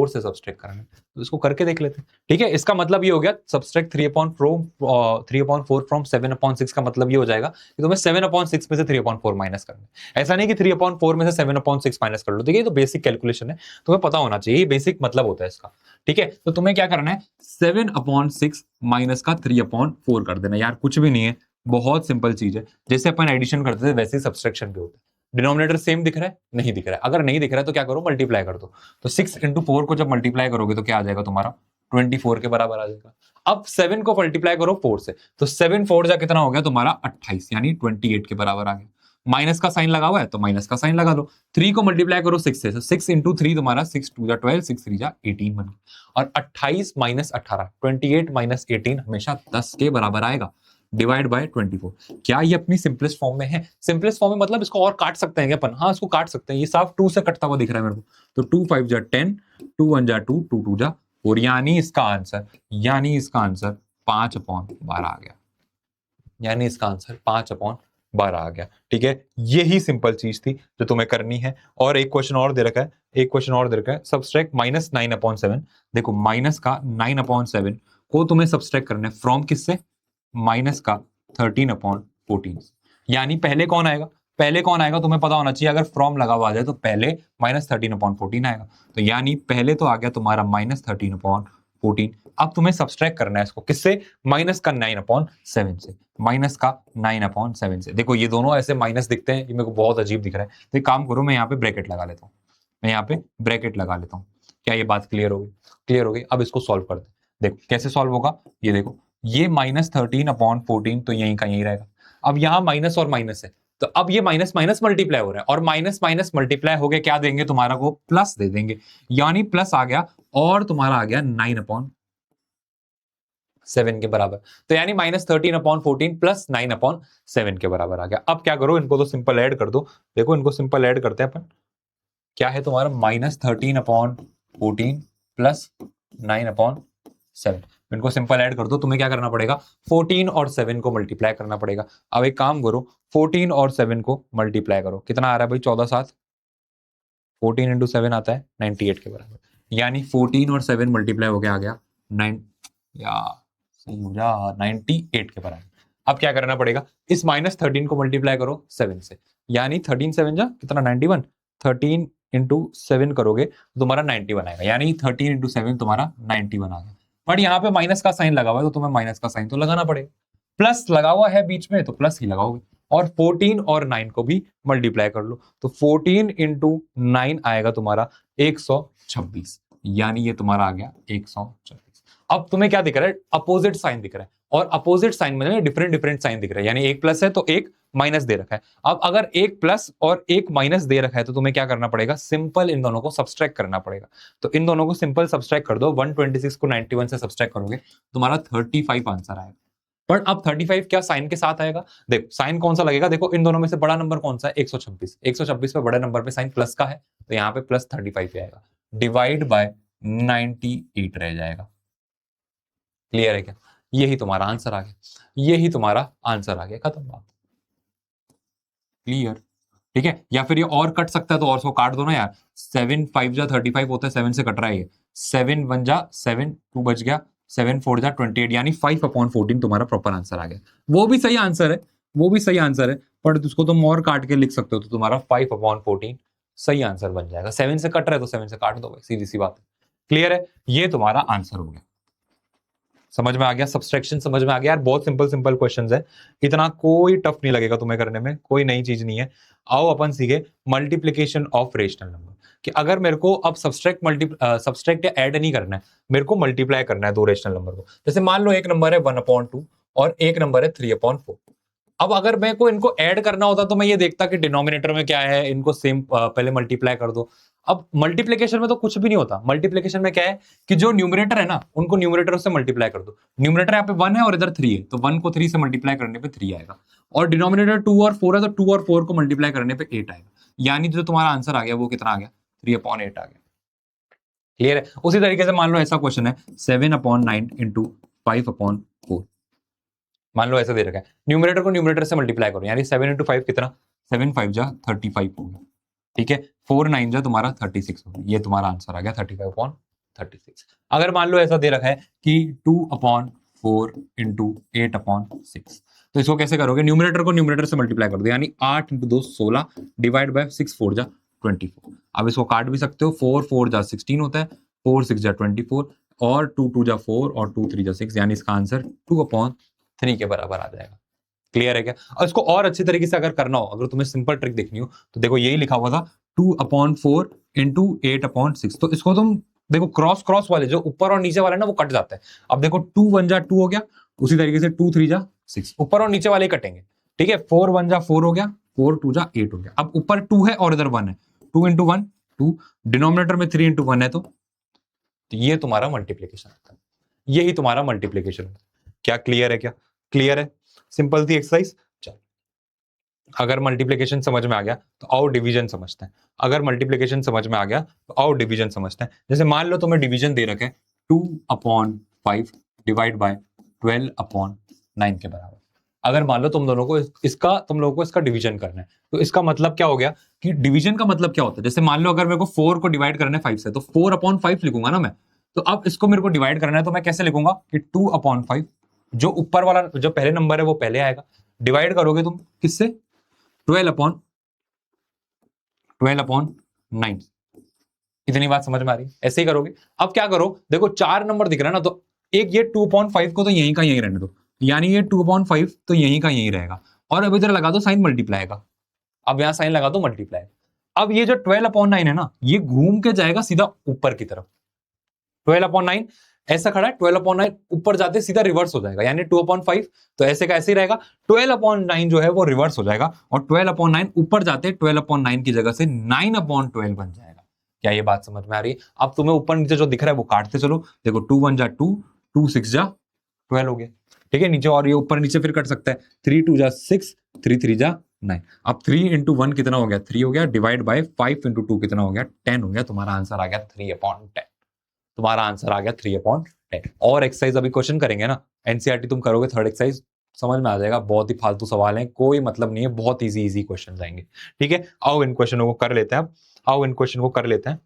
से सब्सट्रैक्ट करना है। तो इसको करके देख लेते हैं। ठीक है, इसका मतलब ये हो गया, सब्सट्रैक्ट 3/4 फ्रॉम 7/6 का मतलब ये हो जाएगा कि तुम्हें 7/6 में से 3/4 माइनस करना है। ऐसा नहीं कि 3/4 में से 7/6 माइनस कर लो। देखिए ये तो बेसिक कैलकुलेशन है, तुम्हें पता होना चाहिए, ये बेसिक मतलब होता है इसका। ठीक है, तो तुम्हें क्या करना है? 7/6 माइनस का 3/4 कर देना। यार कुछ भी नहीं है, बहुत सिंपल चीज है। जैसे अपन एडिशन करते थे वैसे ही सब्सट्रैक्शन भी होता है। डिनोमिनेटर सेम दिख रहा है? नहीं दिख रहा है। अगर नहीं दिख रहा है तो क्या करो? मल्टीप्लाई कर दो। तो 6 × 4 को जब मल्टीप्लाई करोगे तो क्या आ जाएगा तुम्हारा? 24 के बराबर आ जाएगा। अब 7 को मल्टीप्लाई करो 4 से, तो 7 4 जा कितना हो गया तुम्हारा? 28, यानी 28 के बराबर आ गया। माइनस का साइन लगा हुआ है तो माइनस का साइन लगा दो। 3 को मल्टीप्लाई करो 6 से, 6 × 3 तुम्हारा 6 2 जा 12, 6 3 जा 18 बन गया। और 28 - 18, 28 - 18 हमेशा 10 के बराबर आएगा। Divide by 24। क्या ये अपनी सिंपलेस्ट फॉर्म में है? सिंपलेस्ट फॉर्म में मतलब इसको और काट सकते हैं क्या अपन? हाँ, इसको काट सकते हैं। ये साफ 2 से कटता हुआ दिख रहा है मेरे को, तो 2 5 जा 10, 2 1 जा 2, 2 2 जा 4, यानी इसका आंसर 5/12 आ गया। यानी इसका आंसर 5/12 आ गया। ठीक है, यही सिंपल चीज थी जो तुम्हें करनी है। और एक क्वेश्चन और दे रखा है, सब्सट्रैक्ट -9/7। देखो माइनस का 9/7 को तुम्हें सब्सट्रैक्ट करना है फ्रॉम किससे? माइनस का 13/14। यानी पहले कौन आएगा तुम्हें पता होना चाहिए। अगर फ्रॉम लगा हुआ आ जाए तो पहले -13/14 आएगा। तो यानी पहले तो आ गया तुम्हारा -13/14। अब तुम्हें सब्सट्रैक्ट करना है इसको किससे? माइनस का 9/7 से। देखो ये दोनों ऐसे माइनस दिखते हैं, ये मेरे को बहुत अजीब दिख रहा है। तो एक काम करो, मैं यहाँ पे ब्रैकेट लगा लेता हूँ। क्या ये बात क्लियर होगी? अब इसको सॉल्व करते हैं। देखो कैसे सॉल्व होगा, ये देखो, ये -13/14 तो यहीं का यहीं रहेगा। अब यहाँ माइनस और माइनस है, तो अब ये माइनस माइनस मल्टीप्लाई हो रहा है, और माइनस माइनस मल्टीप्लाई हो गया, क्या देंगे तुम्हारा को? प्लस दे देंगे। यानी प्लस आ गया और तुम्हारा आ गया 9/7 के बराबर। तो यानी -13/14 प्लस 9/7 के बराबर आ गया। अब क्या करो, इनको तो सिंपल ऐड कर दो। देखो इनको सिंपल ऐड करते हैं अपन। क्या है तुम्हारा? -13/14 प्लस 9/7। इनको सिंपल ऐड कर दो। तुम्हें क्या करना पड़ेगा? 14 और 7 को मल्टीप्लाई करना पड़ेगा। अब एक काम करो, 14 और 7 को मल्टीप्लाई करो। कितना आ रहा है भाई? 14 7, 14 इंटू 7 आता है 98 के बराबर। यानी 14 और 7 मल्टीप्लाई हो गया, आ गया 9 या सही हो जा 98 के बराबर। अब क्या करना पड़ेगा? इस -13 को मल्टीप्लाई करो 7 से, यानी 13 7 जा कितना? 91। 13 इंटू 7 करोगे तो तुम्हारा 91 आएगा। यानी 13 इंटू 7 तुम्हारा 91 आ गया। बट यहाँ पे माइनस का साइन लगा हुआ है, तो तुम्हें माइनस का साइन तो लगाना पड़ेगा। प्लस लगा हुआ है बीच में, तो प्लस ही लगाओगे। और 14 और 9 को भी मल्टीप्लाई कर लो, तो 14 इंटू 9 आएगा तुम्हारा 126। यानी ये तुम्हारा आ गया 126। अब तुम्हें क्या दिख रहा है? अपोजिट साइन दिख रहा है, और अपोजिट साइन में डिफरेंट साइन दिख रहा है। यानी एक प्लस है तो एक माइनस दे रखा है। अब अगर एक प्लस और एक माइनस दे रखा है, तो तुम्हें क्या करना पड़ेगा? सिंपल इन दोनों को सब्सट्रैक्ट करना पड़ेगा। तो इन दोनों को सिंपल सब्सट्रैक्ट कर दो। 126 को 91 से सब्सट्रैक्ट करोगे, तुम्हारा 35 आंसर आएगा। पर अब 35 क्या साइन के साथ आएगा? देखो साइन कौन सा लगेगा? देखो इन दोनों में से बड़ा नंबर कौन सा है? 126। 126 पे बड़े नंबर पे साइन प्लस का है, तो यहाँ पे प्लस 35 पे आएगा। डिवाइड बाय 98 रह जाएगा। क्लियर है क्या? यही तुम्हारा आंसर आ गया। खत्म बात। क्लियर? ठीक है, या फिर ये और कट सकता है तो और उसको काट दो ना यार। 7 5 जा 35 होता है, 7 से कट रहा है ये। 7 1 जा 7, 2 बच गया, 7 4 जा 28, यानी 5/14 तुम्हारा प्रॉपर आंसर आ गया। वो भी सही आंसर है, पर उसको तुम और काट के लिख सकते हो, तो तुम्हारा 5/14 सही आंसर बन जाएगा। 7 से कट रहा है तो 7 से काट दो भाई, सीधी सी बात है। क्लियर है? ये तुम्हारा आंसर हो गया। समझ में आ गया? सब्सट्रैक्शन समझ में आ गया यार। बहुत सिंपल क्वेश्चंस है, इतना कोई टफ नहीं लगेगा तुम्हें करने में, कोई नई चीज नहीं है। आओ अपन सीखे मल्टीप्लीकेशन ऑफ रेशनल नंबर, कि अगर मेरे को अब सब्सट्रैक्ट या ऐड नहीं करना है, मेरे को मल्टीप्लाई करना है दो रेशनल नंबर को। जैसे मान लो एक नंबर है 1/2 और एक नंबर है 3/4। अब अगर मेरे को इनको ऐड करना होता तो मैं ये देखता कि डिनोमिनेटर में क्या है, इनको सेम पहले मल्टीप्लाई कर दो। अब मल्टीप्लिकेशन में तो कुछ भी नहीं होता। मल्टीप्लिकेशन में क्या है कि जो न्यूमरेटर है ना, उनको न्यूमरेटर से मल्टीप्लाई कर दो। न्यूमरेटर यहाँ पे 1 है और इधर 3 है, तो 1 को 3 से मल्टीप्लाई करने पे 3 आएगा। और डिनोमिनेटर 2 और 4 है, तो 2 और 4 को मल्टीप्लाई करने पे 8 आएगा। यानी जो तुम्हारा आंसर आ गया वो कितना आ गया? 3/8 आ गया। क्लियर है? उसी तरीके से मान लो ऐसा क्वेश्चन है 7/9 इंटू 5/4। मान लो ऐसा दे रखा है, न्यूमरेटर को न्यूमरेटर से मल्टीप्लाई करो, यानी 7 इंटू 5 कितना? 7 5 जा 35 हो गया। ठीक है, 4 9 जा तुम्हारा 36 हो गया। ये तुम्हारा आंसर आ गया 35/36। अगर मान लो ऐसा दे रखा है कि 2/4 इंटू 8/6, तो इसको कैसे करोगे? न्यूमरेटर को न्यूमरेटर से मल्टीप्लाई कर दो, यानी 8 इंटू 2 16 डिवाइड बाय 6 4 जा 24। अब इसको काट भी सकते हो, 4 4 जा 16 होता है, 4 6 जा 24, और 2 2 जा 4 और 2 3 जा 6, यानी इसका आंसर 2/3 के बराबर आ जाएगा। क्लियर है क्या? और इसको और अच्छी तरीके से अगर करना हो, अगर तुम्हें सिंपल ट्रिक देखनी हो, तो देखो यही लिखा हुआ था 2/4 इंटू 8/6। तो इसको तुम देखो क्रॉस वाले जो ऊपर और नीचे वाले ना वो कट जाते हैं। अब देखो 2 1 जा 2 हो गया, उसी तरीके से 2 3 जा 6, ऊपर और नीचे वाले कटेंगे। ठीक है, 4 1 जा 4 हो गया, 4 2 जा 8 हो गया। अब ऊपर 2 है और इधर 1 है, 2 इंटू 1 2, डिनोमिनेटर में 3 इंटू 1 है, तो ये तुम्हारा मल्टीप्लीकेशन होता है। यही तुम्हारा मल्टीप्लीकेशन होता है। क्या क्लियर है? क्या क्लियर है? सिंपल थी एक्सरसाइज। चल, अगर मल्टीप्लिकेशन समझ में आ गया तो आओ डिवीजन समझते हैं। अगर मल्टीप्लिकेशन समझ में आ गया तो आओ डिवीजन समझते हैं। जैसे मान लो तुम्हें डिवीजन दे रखे 2/5 डिवाइड बाय 12/9 के बराबर। अगर मान लो तुम लोगों को इसका डिवीजन करना है, तो इसका मतलब क्या हो गया कि डिवीजन का मतलब क्या होता है। जैसे मान लो अगर मेरे को 4 को डिवाइड करना है 5 से, तो 4/5 लिखूंगा ना मैं। तो अब इसको मेरे को डिवाइड करना है, तो मैं कैसे लिखूंगा कि 2/5, जो ऊपर वाला जो पहले नंबर है वो पहले आएगा, डिवाइड करोगे तुम किससे, 12/9। इतनी बात समझ में आ रही है? ऐसे ही करोगे। अब क्या करो, देखो 4 नंबर दिख रहा है ना, तो एक ये 2/5 को तो यहीं का यहीं रहने दो, यानी ये 2/5 तो यहीं का यहीं रहेगा। और अब इधर लगा दो साइन मल्टीप्लाई का, अब यहां साइन लगा दो मल्टीप्लाई। अब ये जो 12/9 है ना, ये घूम के जाएगा सीधा ऊपर की तरफ। 12/9 ऐसा खड़ा है, 12/9 ऊपर जाते सीधा रिवर्स हो जाएगा, यानी 2/5 तो ऐसे का ऐसे ही रहेगा। 12/9 जो है वो रिवर्स हो जाएगा, और 12/9 ऊपर जाते 12/9 की जगह से 9/12 बन जाएगा। क्या ये बात समझ में आ रही है? अब तुम्हें ऊपर नीचे जो दिख रहा है वो काटते चलो। देखो 2 1 जा 2, 2 6 जा 12 हो गया। ठीक है, नीचे और ये ऊपर नीचे फिर कट सकता है। 3 2 जा 6, 3 3 जा 9। अब 3 इंटू 1 कितना हो गया, 3 हो गया, डिवाइड बाय 5 इंटू 2 कितना हो गया, 10 हो गया। तुम्हारा आंसर आ गया 3/10। तुम्हारा आंसर आ गया 3/10। और एक्सरसाइज अभी क्वेश्चन करेंगे ना, एनसीईआरटी तुम करोगे, थर्ड एक्सरसाइज समझ में आ जाएगा। बहुत ही फालतू सवाल हैं, कोई मतलब नहीं है, बहुत इजी क्वेश्चन आएंगे। ठीक है, आओ इन क्वेश्चनों को कर लेते हैं। अब आओ इन क्वेश्चन को कर लेते हैं।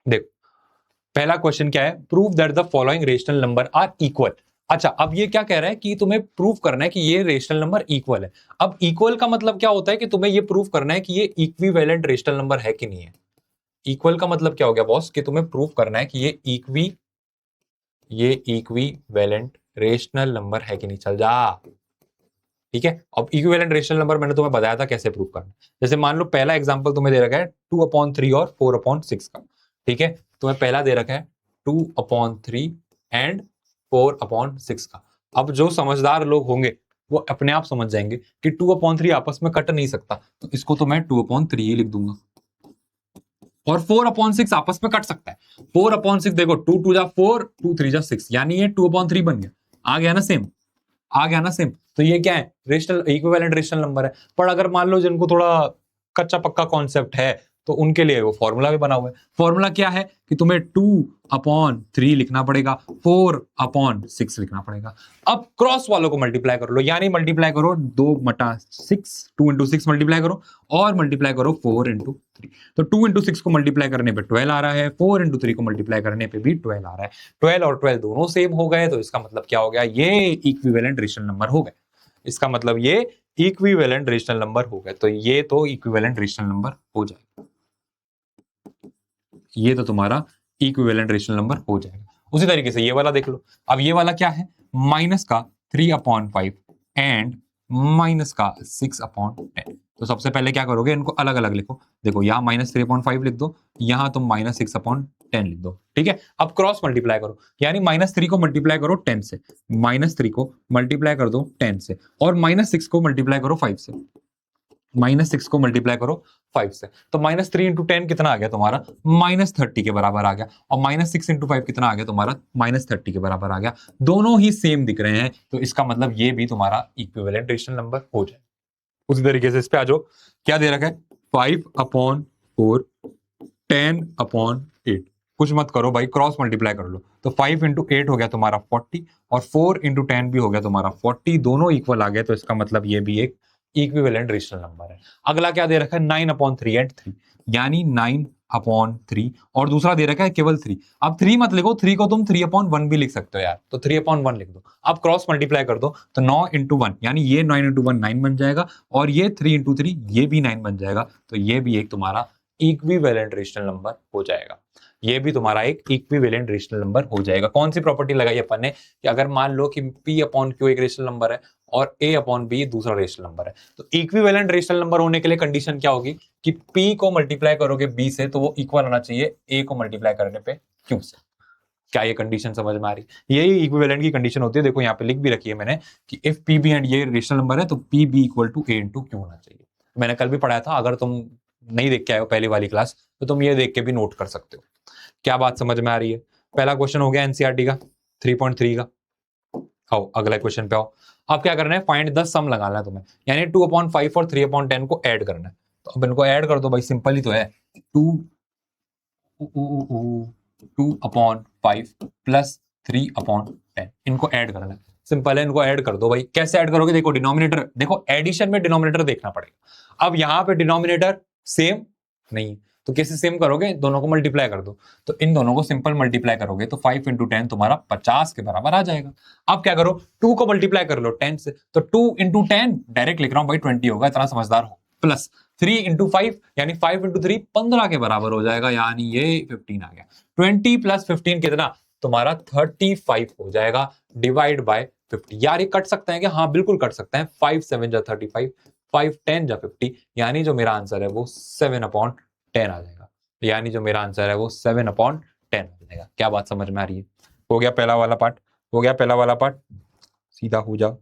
देखो पहला क्वेश्चन क्या है, prove that the following rational number are equal. अच्छा, अब ये क्या कह रहा है कि तुम्हें प्रूव करना है कि ये रेशनल नंबर इक्वल है। अब इक्वल का मतलब क्या होता है कि तुम्हें ये प्रूव करना है कि ये इक्विवेलेंट रेशनल नंबर है कि नहीं है। इक्वल का मतलब क्या हो गया बॉस, कि तुम्हें प्रूव करना है कि ये इक्विवेलेंट रेशनल नंबर है कि नहीं। चल जा। ठीक है, अब इक्विवेलेंट रेशनल नंबर मैंने तुम्हें बताया था कैसे प्रूव करना। जैसे मान लो पहला एग्जांपल तुम्हें दे रखा है 2/3 और 4/6 का। ठीक है, तुम्हें पहला दे रखा है 2/3 एंड 4/6 का। अब जो समझदार लोग होंगे वो अपने आप समझ जाएंगे कि 2/3 आपस में कट नहीं सकता, तो इसको तो मैं 2/3 ही लिख दूंगा। और 4/6 आपस में कट सकता है। 4/6 देखो, 2 2 जा 4, 2 3 जा 6, यानी ये 2/3 बन गया। आ गया ना सेम, आ गया ना सेम। तो ये क्या है, रेशनल इक्विवेलेंट रेशनल नंबर है। पर अगर मान लो जिनको थोड़ा कच्चा पक्का कॉन्सेप्ट है, तो उनके लिए वो फॉर्मूला भी बना हुआ है। फॉर्मूला क्या है कि तुम्हें 2/3 लिखना पड़ेगा, 4/6 लिखना पड़ेगा। अब क्रॉस वालों को मल्टीप्लाई कर लो, यानी मल्टीप्लाई करो 2/6, 2 इंटू 6 मल्टीप्लाई करो, और मल्टीप्लाई करो 4 इंटू 3। तो 2 इंटू 6 को मल्टीप्लाई करने पे 12 आ रहा है, 4 इंटू 3 को मल्टीप्लाई करने पे भी 12 आ रहा है। 12 और 12 दोनों सेम हो गए, तो इसका मतलब क्या हो गया, ये इक्विवेलेंट रेशनल नंबर हो गए। इसका मतलब ये इक्विवेलेंट रेशनल नंबर हो गए। तो ये तो इक्विवेलेंट रेशनल नंबर हो जाएगा, ये तो तुम्हारा इक्विवेलेंट रेशनल नंबर हो जाएगा। उसी तरीके से ये वाला देख लो। अब ये वाला क्या है, माइनस का 3/5 एंड माइनस का 6/10। तो सबसे पहले क्या करोगे, इनको अलग अलग लिखो। देखो यहाँ -3/5 लिख दो, यहाँ तुम -6/10 लिख दो। ठीक है, अब क्रॉस मल्टीप्लाई करो, यानी -3 को मल्टीप्लाई करो 10 से, -3 को मल्टीप्लाई कर दो 10 से, और -6 को मल्टीप्लाई करो 5 से। -6 को मल्टीप्लाई करो 5 से, तो -3 इंटू 10 कितना आ गया तुम्हारा, -30 के बराबर आ गया। और -6 इंटू 5 कितना आ गया तुम्हारा, -30 के बराबर आ गया। दोनों ही सेम दिख रहे हैं, तो इसका मतलब ये भी तुम्हारा इक्विवेलेंट रेशनल नंबर हो जाए। उसी तरीके से इस पे आ जाओ, क्या दे रखा है, 5/4 10/8। कुछ मत करो भाई, क्रॉस मल्टीप्लाई कर लो। तो 5 इंटू 8 हो गया तुम्हारा 40, और 4 इंटू 10 भी हो गया तुम्हारा 40। दोनों इक्वल आ गए, तो इसका मतलब ये भी एक इक्विवेलेंट रेशनल नंबर है। अगला क्या दे रखा है, 9/3 एंड 3, यानी 9/3, और दूसरा दे रखा है केवल 3। अब 3 मत लिखो, 3 को तुम 3/1 भी लिख सकते हो यार, तो 3/1 लिख दो। अब क्रॉस मल्टीप्लाई कर दो, तो 9 इंटू 1, यानी ये 9 इंटू 1 9 बन जाएगा, और ये 3 इंटू 3 ये भी 9 बन जाएगा। तो ये भी एक तुम्हारा इक्विवेलेंट रेशनल नंबर हो जाएगा। ये भी तुम्हारा एक इक्विवेलेंट रेशनल नंबर हो जाएगा। कौन सी प्रॉपर्टी लगाई अपन ने, कि अगर मान लो कि P/Q एक रेशनल नंबर है और A/B दूसरा रेशनल नंबर है, तो इक्विवेलेंट रेशनल नंबर होने के लिए कंडीशन क्या होगी कि P को मल्टीप्लाई करोगे B से तो वो इक्वल होना चाहिए A को मल्टीप्लाई करने पे Q से। क्या ये कंडीशन समझ में आ रही? यही इक्विवेलेंट की कंडीशन होती है। देखो यहाँ पे लिख भी रखी है मैंने कि इफ PB एंड ये रेशनल नंबर है, तो PB equal to A into Q होना चाहिए। मैंने कल भी पढ़ाया था, अगर तुम नहीं देख के आए हो पहली वाली क्लास, तो तुम ये देख के भी नोट कर सकते हो। क्या बात समझ में आ रही है? पहला क्वेश्चन हो गया एनसीईआरटी का 3.3 का। आओ अगला क्वेश्चन पे आओ। अब क्या करना है, फाइंड द सम लगाना है तुम्हें, यानी 2/5 और 3/10 को ऐड करना है। तो अब इनको ऐड कर दो भाई, सिंपल ही तो है। 2/5 प्लस 3/10, इनको ऐड करना है, सिंपल है, इनको ऐड कर दो भाई। कैसे ऐड करोगे, देखो डिनोमिनेटर, देखो एडिशन में डिनोमिनेटर देखना पड़ेगा। अब यहां पे डिनोमिनेटर सेम नहीं है, तो कैसे सेम करोगे, दोनों को मल्टीप्लाई कर दो। तो इन दोनों को सिंपल मल्टीप्लाई करोगे तो 5 × 10 तुम्हारा 50 के बराबर आ जाएगा। अब क्या करो, 2 को मल्टीप्लाई कर लो 10 से, तो 2 × 10 डायरेक्ट लिख रहा हूं भाई, 20 होगा, इतना समझदार हो, प्लस 3 × 5 यानी 5 × 3 15 के बराबर हो जाएगा, यानी ये 15 आ गया। 20 + 15 कितना, तुम्हारा 35 हो जाएगा, डिवाइड बाय 50। यार ये कट सकते हैं क्या, हाँ बिल्कुल कट सकते हैं, 5 7 जा 35, 5 10 जा 50, यानी जो मेरा आंसर है वो 7/10 आ जाएगा, यानी जो मेरा आंसर है वो 7/10 आ जाएगा। क्या बात समझ में आ रही है? हो गया पहला वाला पार्ट, हो गया पहला वाला पार्ट, सीधा हो जाओ।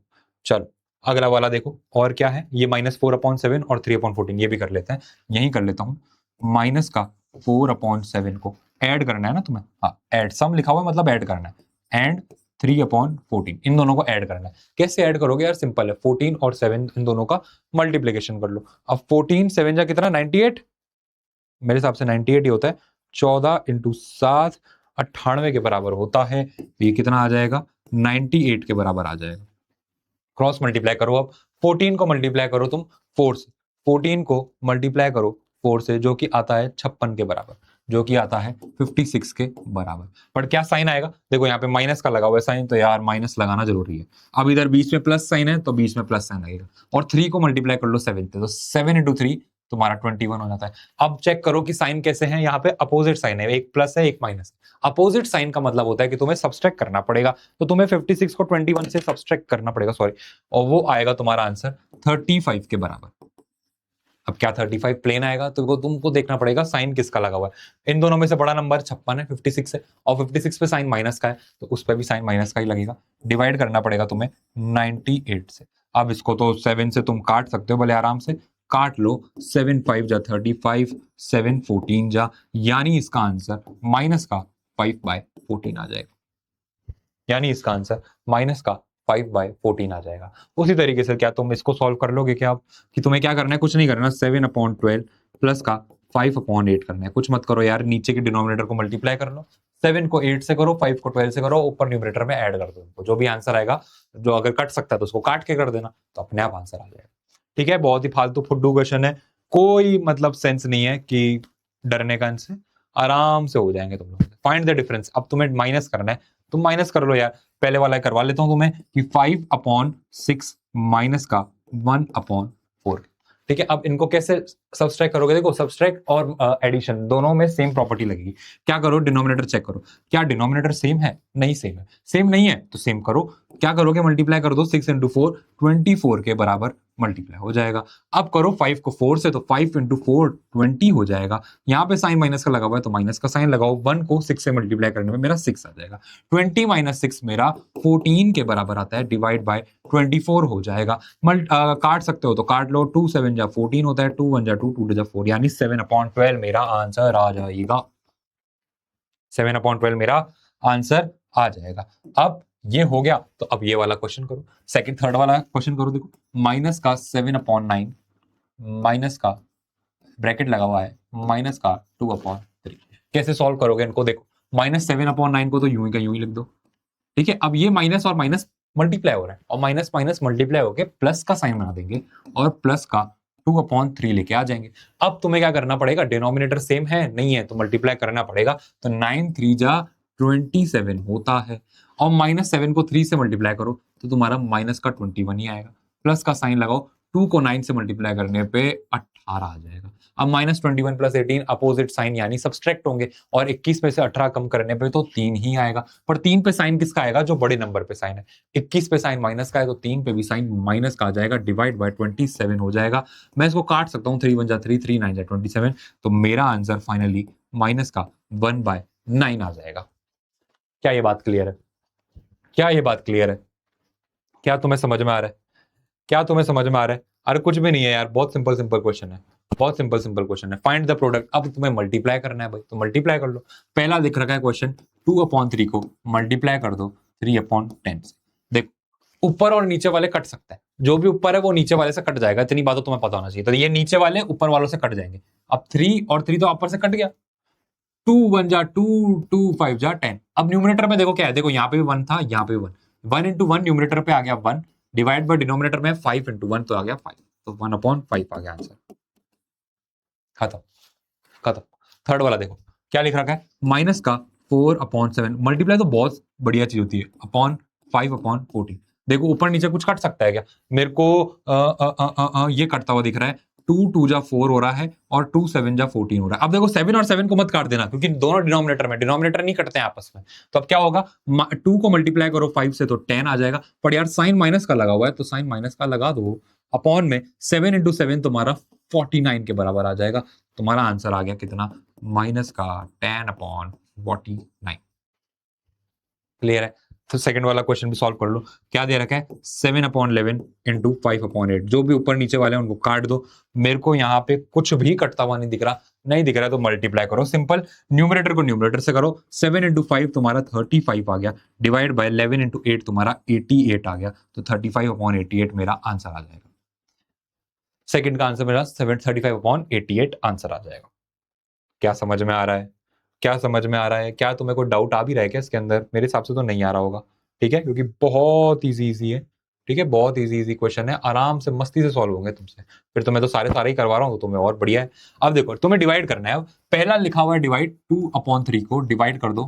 चलो अगला वाला देखो, और क्या है, ये -4/7 और 3/14, ये भी कर लेते हैं, यही कर लेता हूं। माइनस का 4/7 को ऐड करना है ना तुम्हें, हाँ ऐड, सम लिखा हुआ है मतलब ऐड करना है, एंड 3/14, इन दोनों को ऐड करना है। कैसे ऐड करोगे यार, सिंपल है, 14 और 7 इन दोनों का मल्टीप्लीकेशन कर लो। अब 14 7 जा कितना, 98, मेरे हिसाब से 98 ही होता है, 14 × 7 98 के बराबर होता है, ये कितना आ जाएगा, 98 के बराबर आ जाएगा। क्रॉस मल्टीप्लाई करो, अब 14 को मल्टीप्लाई करो तुम 4 से, 14 को मल्टीप्लाई करो 4 से, जो कि आता है 56 के बराबर, जो कि आता है 56 के बराबर। पर क्या साइन आएगा, देखो यहाँ पे माइनस का लगा हुआ है साइन, तो यार माइनस लगाना जरूरी है। अब इधर बीच में प्लस साइन है, तो बीच में प्लस साइन लगेगा, और 3 को मल्टीप्लाई कर लो 7 से, तो 7 × 3 तुम्हारा 21 हो जाता है। अब चेक करो कि साइन कैसे हैं, यहाँ पे अपोजिट साइन है, एक प्लस है एक माइनस। अपोजिट साइन का मतलब होता है कि तुम्हें सब्सट्रैक्ट करना पड़ेगा, तो तुम्हें 56 को 21 से सब्सट्रैक्ट करना पड़ेगा, सॉरी, और वो आएगा तुम्हारा आंसर 35 के बराबर। अब क्या 35 प्लेन आएगा, तो तुमको देखना पड़ेगा साइन किसका लगा हुआ है। इन दोनों में से बड़ा नंबर 56 है, 56 है, और 56 पे साइन माइनस का है, तो उस पर भी साइन माइनस का ही लगेगा। डिवाइड करना पड़ेगा तुम्हें 98 से। अब इसको तो 7 से तुम काट सकते हो, भले आराम से काट लो, 7 5 जा 35, 7 14 जा, यानी इसका आंसर माइनस का 5/14 आ जाएगा, यानी इसका आंसर माइनस का 5/14 आ जाएगा। उसी तरीके से क्या तुम इसको सॉल्व कर लोगे क्या, कि तुम्हें क्या करना है, कुछ नहीं करना, 7/12 प्लस का 5/8 करना है, कुछ मत करो यार, नीचे के डिनोमिनेटर को मल्टीप्लाई कर लो, 7 को 8 से करो, 5 को 12 से करो, ऊपर न्यूमरेटर में ऐड कर दो, जो भी आंसर आएगा, जो अगर कट सकता है तो उसको काट के कर देना, तो अपने आप आंसर आ जाएगा। ठीक है, बहुत ही फालतू फुड्डू क्वेश्चन है, कोई मतलब सेंस नहीं है कि डरने का, इनसे आराम से हो जाएंगे तुम लोग। फाइंड द डिफरेंस, अब तुम्हें माइनस करना है, तुम माइनस कर लो यार, पहले वाला करवा लेता हूं तुम्हें, कि 5/6 माइनस का 1/4। ठीक है, अब इनको कैसे सब्सट्रैक्ट करोगे, देखो सब्सट्रैक्ट और एडिशन दोनों में सेम प्रॉपर्टी लगेगी। क्या करो, डिनोमिनेटर चेक करो, क्या डिनोमिनेटर सेम है, नहीं सेम है, सेम नहीं है तो सेम करो, क्या करोगे, मल्टीप्लाई कर दो, 6 × 4 24 के बराबर मल्टीप्लाई हो जाएगा। अब करो 5 को 4 से, तो 5 × 4 20 हो जाएगा, यहाँ पे साइन माइनस का लगा हुआ है तो माइनस का साइन लगाओ, 1 को 6 से मल्टीप्लाई करने में मेरा 6 आ जाएगा, 20 - 6 मेरा 14 के बराबर आता है, डिवाइड बाय 24 हो जाएगा। काट सकते हो तो काट लो, 2 7 जा 14 होता है, 2 1 जा 2, 2 2 जा 4, यानी 7/12 मेरा आंसर आ जाएगा, 7/12 मेरा आंसर आ जाएगा। अब ये हो गया, तो अब ये वाला क्वेश्चन करो, सेकंड थर्ड वाला क्वेश्चन करो, देखो माइनस का 7/9 माइनस का ब्रैकेट लगा हुआ है, माइनस का 2/3, कैसे सॉल्व करोगे इनको, देखो -7/9 को तो यूं ही का यूं ही लिख दो। ठीक है, अब ये माइनस और माइनस मल्टीप्लाई हो रहा है, और माइनस माइनस मल्टीप्लाई होकर प्लस का साइन बना देंगे, और प्लस का 2/3 लेके आ जाएंगे। अब तुम्हें क्या करना पड़ेगा, डिनोमिनेटर सेम है नहीं है तो मल्टीप्लाई करना पड़ेगा, तो 9 3 जा 27 होता है, और -7 को 3 से मल्टीप्लाई करो तो तुम्हारा माइनस का 21 ही आएगा, प्लस का साइन लगाओ, 2 को 9 से मल्टीप्लाई करने पे 18 आ जाएगा। अब -21 + 18 अपोजिट साइन यानी सब्सट्रैक्ट होंगे, और 21 में से 18 कम करने पे तो 3 ही आएगा, पर 3 पे साइन किसका आएगा, जो बड़े नंबर पे साइन है, 21 पे साइन माइनस का है तो 3 पे भी साइन माइनस का आ जाएगा, डिवाइड बाय 27 हो जाएगा। मैं इसको काट सकता हूँ, 3 1 जा 3, 3 9 जा 27, तो मेरा आंसर फाइनली माइनस का 1/9 आ जाएगा। क्या ये बात क्लियर है, क्या ये बात क्लियर है, क्या तुम्हें समझ में आ रहा है, क्या तुम्हें समझ में आ रहा है? अरे कुछ भी नहीं है यार, बहुत सिंपल सिंपल क्वेश्चन है, बहुत सिंपल सिंपल क्वेश्चन है। फाइंड द प्रोडक्ट, अब तुम्हें मल्टीप्लाई करना है भाई, तो मल्टीप्लाई कर लो। पहला दिख रखा है क्वेश्चन, 2/3 को मल्टीप्लाई कर दो 3/10 से। देखो ऊपर और नीचे वाले कट सकते हैं, जो भी ऊपर है वो नीचे वाले से कट जाएगा, इतनी बात तो तुम्हें पता होना चाहिए। तो ये नीचे वाले ऊपर वालों से कट जाएंगे। अब 3 और 3 तो ऊपर से कट गया, 2 1 जा 2, 2 5 जा 10। अब न्यूमरेटर में देखो क्या है, देखो यहाँ पे भी 1 था, यहाँ पे भी 1, 1 इंटू 1 न्यूमरेटर पे आ गया 1, डिवाइड बाय डिनोमिनेटर में 5 इंटू 1 तो आ गया 5, तो 1/5 आ गया आंसर। खत्म खत्म। थर्ड वाला देखो क्या लिख रखा है, माइनस का 4/7, मल्टीप्लाई तो बहुत बढ़िया चीज होती है, अपॉन 5/14। देखो ऊपर नीचे कुछ कट सकता है क्या, मेरे को ये कटता हुआ दिख रहा है, 2 2 जा 4 हो रहा है और 2 7 जा 14 हो रहा है। अब देखो 7 और 7 को मत काट देना, क्योंकि दोनों डिनोमिनेटर में, डिनोमिनेटर नहीं कटते हैं आपस में। तो अब क्या होगा, 2 को मल्टीप्लाई करो 5 से तो 10 आ जाएगा, पर यार साइन माइनस का लगा हुआ है तो साइन माइनस का लगा दो, अपॉन में 7 इंटू 7 तुम्हारा 49 के बराबर आ जाएगा। तुम्हारा आंसर आ गया कितना, माइनस का 10/49। क्लियर है। तो सेकंड वाला क्वेश्चन भी सॉल्व कर लो। क्या दे रखा है, 7/11 इंटू 5/8। जो भी ऊपर नीचे वाले हैं उनको काट दो। मेरे को यहाँ पे कुछ भी कटता हुआ नहीं दिख रहा, नहीं दिख रहा तो मल्टीप्लाई करो, सिंपल। न्यूमरेटर को न्यूमरेटर से करो, 7 इंटू 5 तुम्हारा 35 आ गया, डिवाइड बाय 11 इंटू 8 तुम्हारा 88 आ गया, तो 35/88 मेरा आंसर आ जाएगा। सेकंड का आंसर मेरा 35/88 आंसर आ जाएगा। क्या समझ में आ रहा है, क्या समझ में आ रहा है, क्या तुम्हें कोई डाउट आ भी रहा है क्या इसके अंदर? मेरे हिसाब से तो नहीं आ रहा होगा, ठीक है, क्योंकि बहुत इजी है, ठीक है, बहुत इजी क्वेश्चन है, आराम से मस्ती से सॉल्व होंगे तुमसे। फिर तो मैं तो सारे ही करवा रहा हूँ, तो तुम्हें और बढ़िया है। अब देखो तुम्हें डिवाइड करना है, अब पहला लिखा हुआ है डिवाइड, 2/3 को डिवाइड कर दो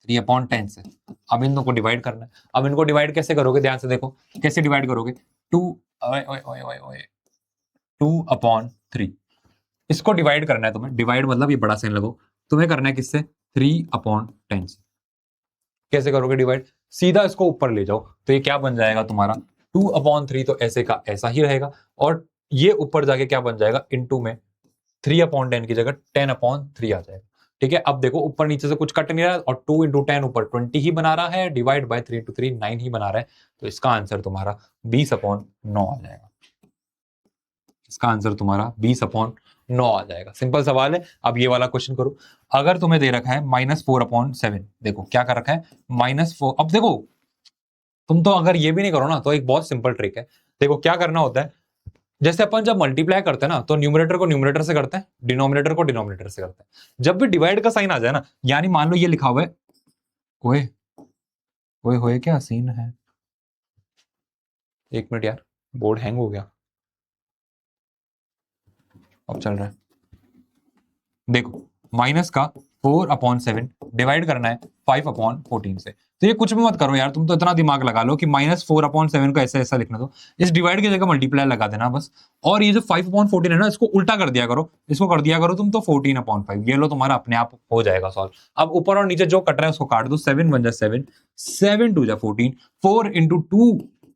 3/10 से। अब इन दोनों को डिवाइड करना है। अब इनको डिवाइड कैसे करोगे, ध्यान से देखो कैसे डिवाइड करोगे, 2/3 इसको डिवाइड करना है तुम्हें, डिवाइड मतलब ये बड़ा साइन लगो, तुम्हें करना है किससे, 3/10 से। कैसे करोगे डिवाइड, सीधा इसको ऊपर ले जाओ, तो ये क्या बन जाएगा तुम्हारा, 2/3 तो ऐसे का ऐसा ही रहेगा, और ये ऊपर जाके क्या बन जाएगा, इनटू में 3/10 की जगह 10/3 आ जाएगा। ठीक है, अब देखो ऊपर नीचे से कुछ कट नहीं रहा, और 2 इंटू 10 ऊपर 20 ही बना रहा है, डिवाइड बाय 3 इंटू 3 9 ही बना रहा है, तो इसका आंसर तुम्हारा 20/9 आ जाएगा। इसका आंसर तुम्हारा 20/9 आ जाएगा। सिंपल सवाल है। अब ये वाला क्वेश्चन करो, अगर तुम्हें दे रखा है -4/7, देखो क्या कर रखा है, -4। अब देखो तुम तो अगर ये भी नहीं करो ना, तो एक बहुत सिंपल ट्रिक है। देखो क्या करना होता है, जैसे अपन जब मल्टीप्लाई करते हैं ना, तो न्यूमरेटर को न्यूमरेटर से करते हैं, डिनोमिनेटर को डिनोमिनेटर से करते हैं। जब भी डिवाइड का साइन आ जाए ना, यानी मान लो ये लिखा हुआ है, ओए ओए होए क्या सीन है, एक मिनट यार, बोर्ड हैंग हो गया, अब चल रहा है। देखो माइनस का 4/7 डिवाइड करना है 5/14 से, तो ये कुछ भी मत करो यार, तुम तो इतना दिमाग लगा लो कि -4/7 को ऐसा ऐसा लिखना दो, इस डिवाइड की जगह मल्टीप्लाई लगा देना बस। और ये जो 5/14 है ना, इसको उल्टा कर दिया करो, इसको कर दिया करो तुम तो 14/5, ये लो तुम्हारा अपने आप हो जाएगा सॉल्व। अब ऊपर और नीचे जो कट रहा है उसको काट दो, 7 1 जा 7, 7 2 जा 14, 4 इंटू 2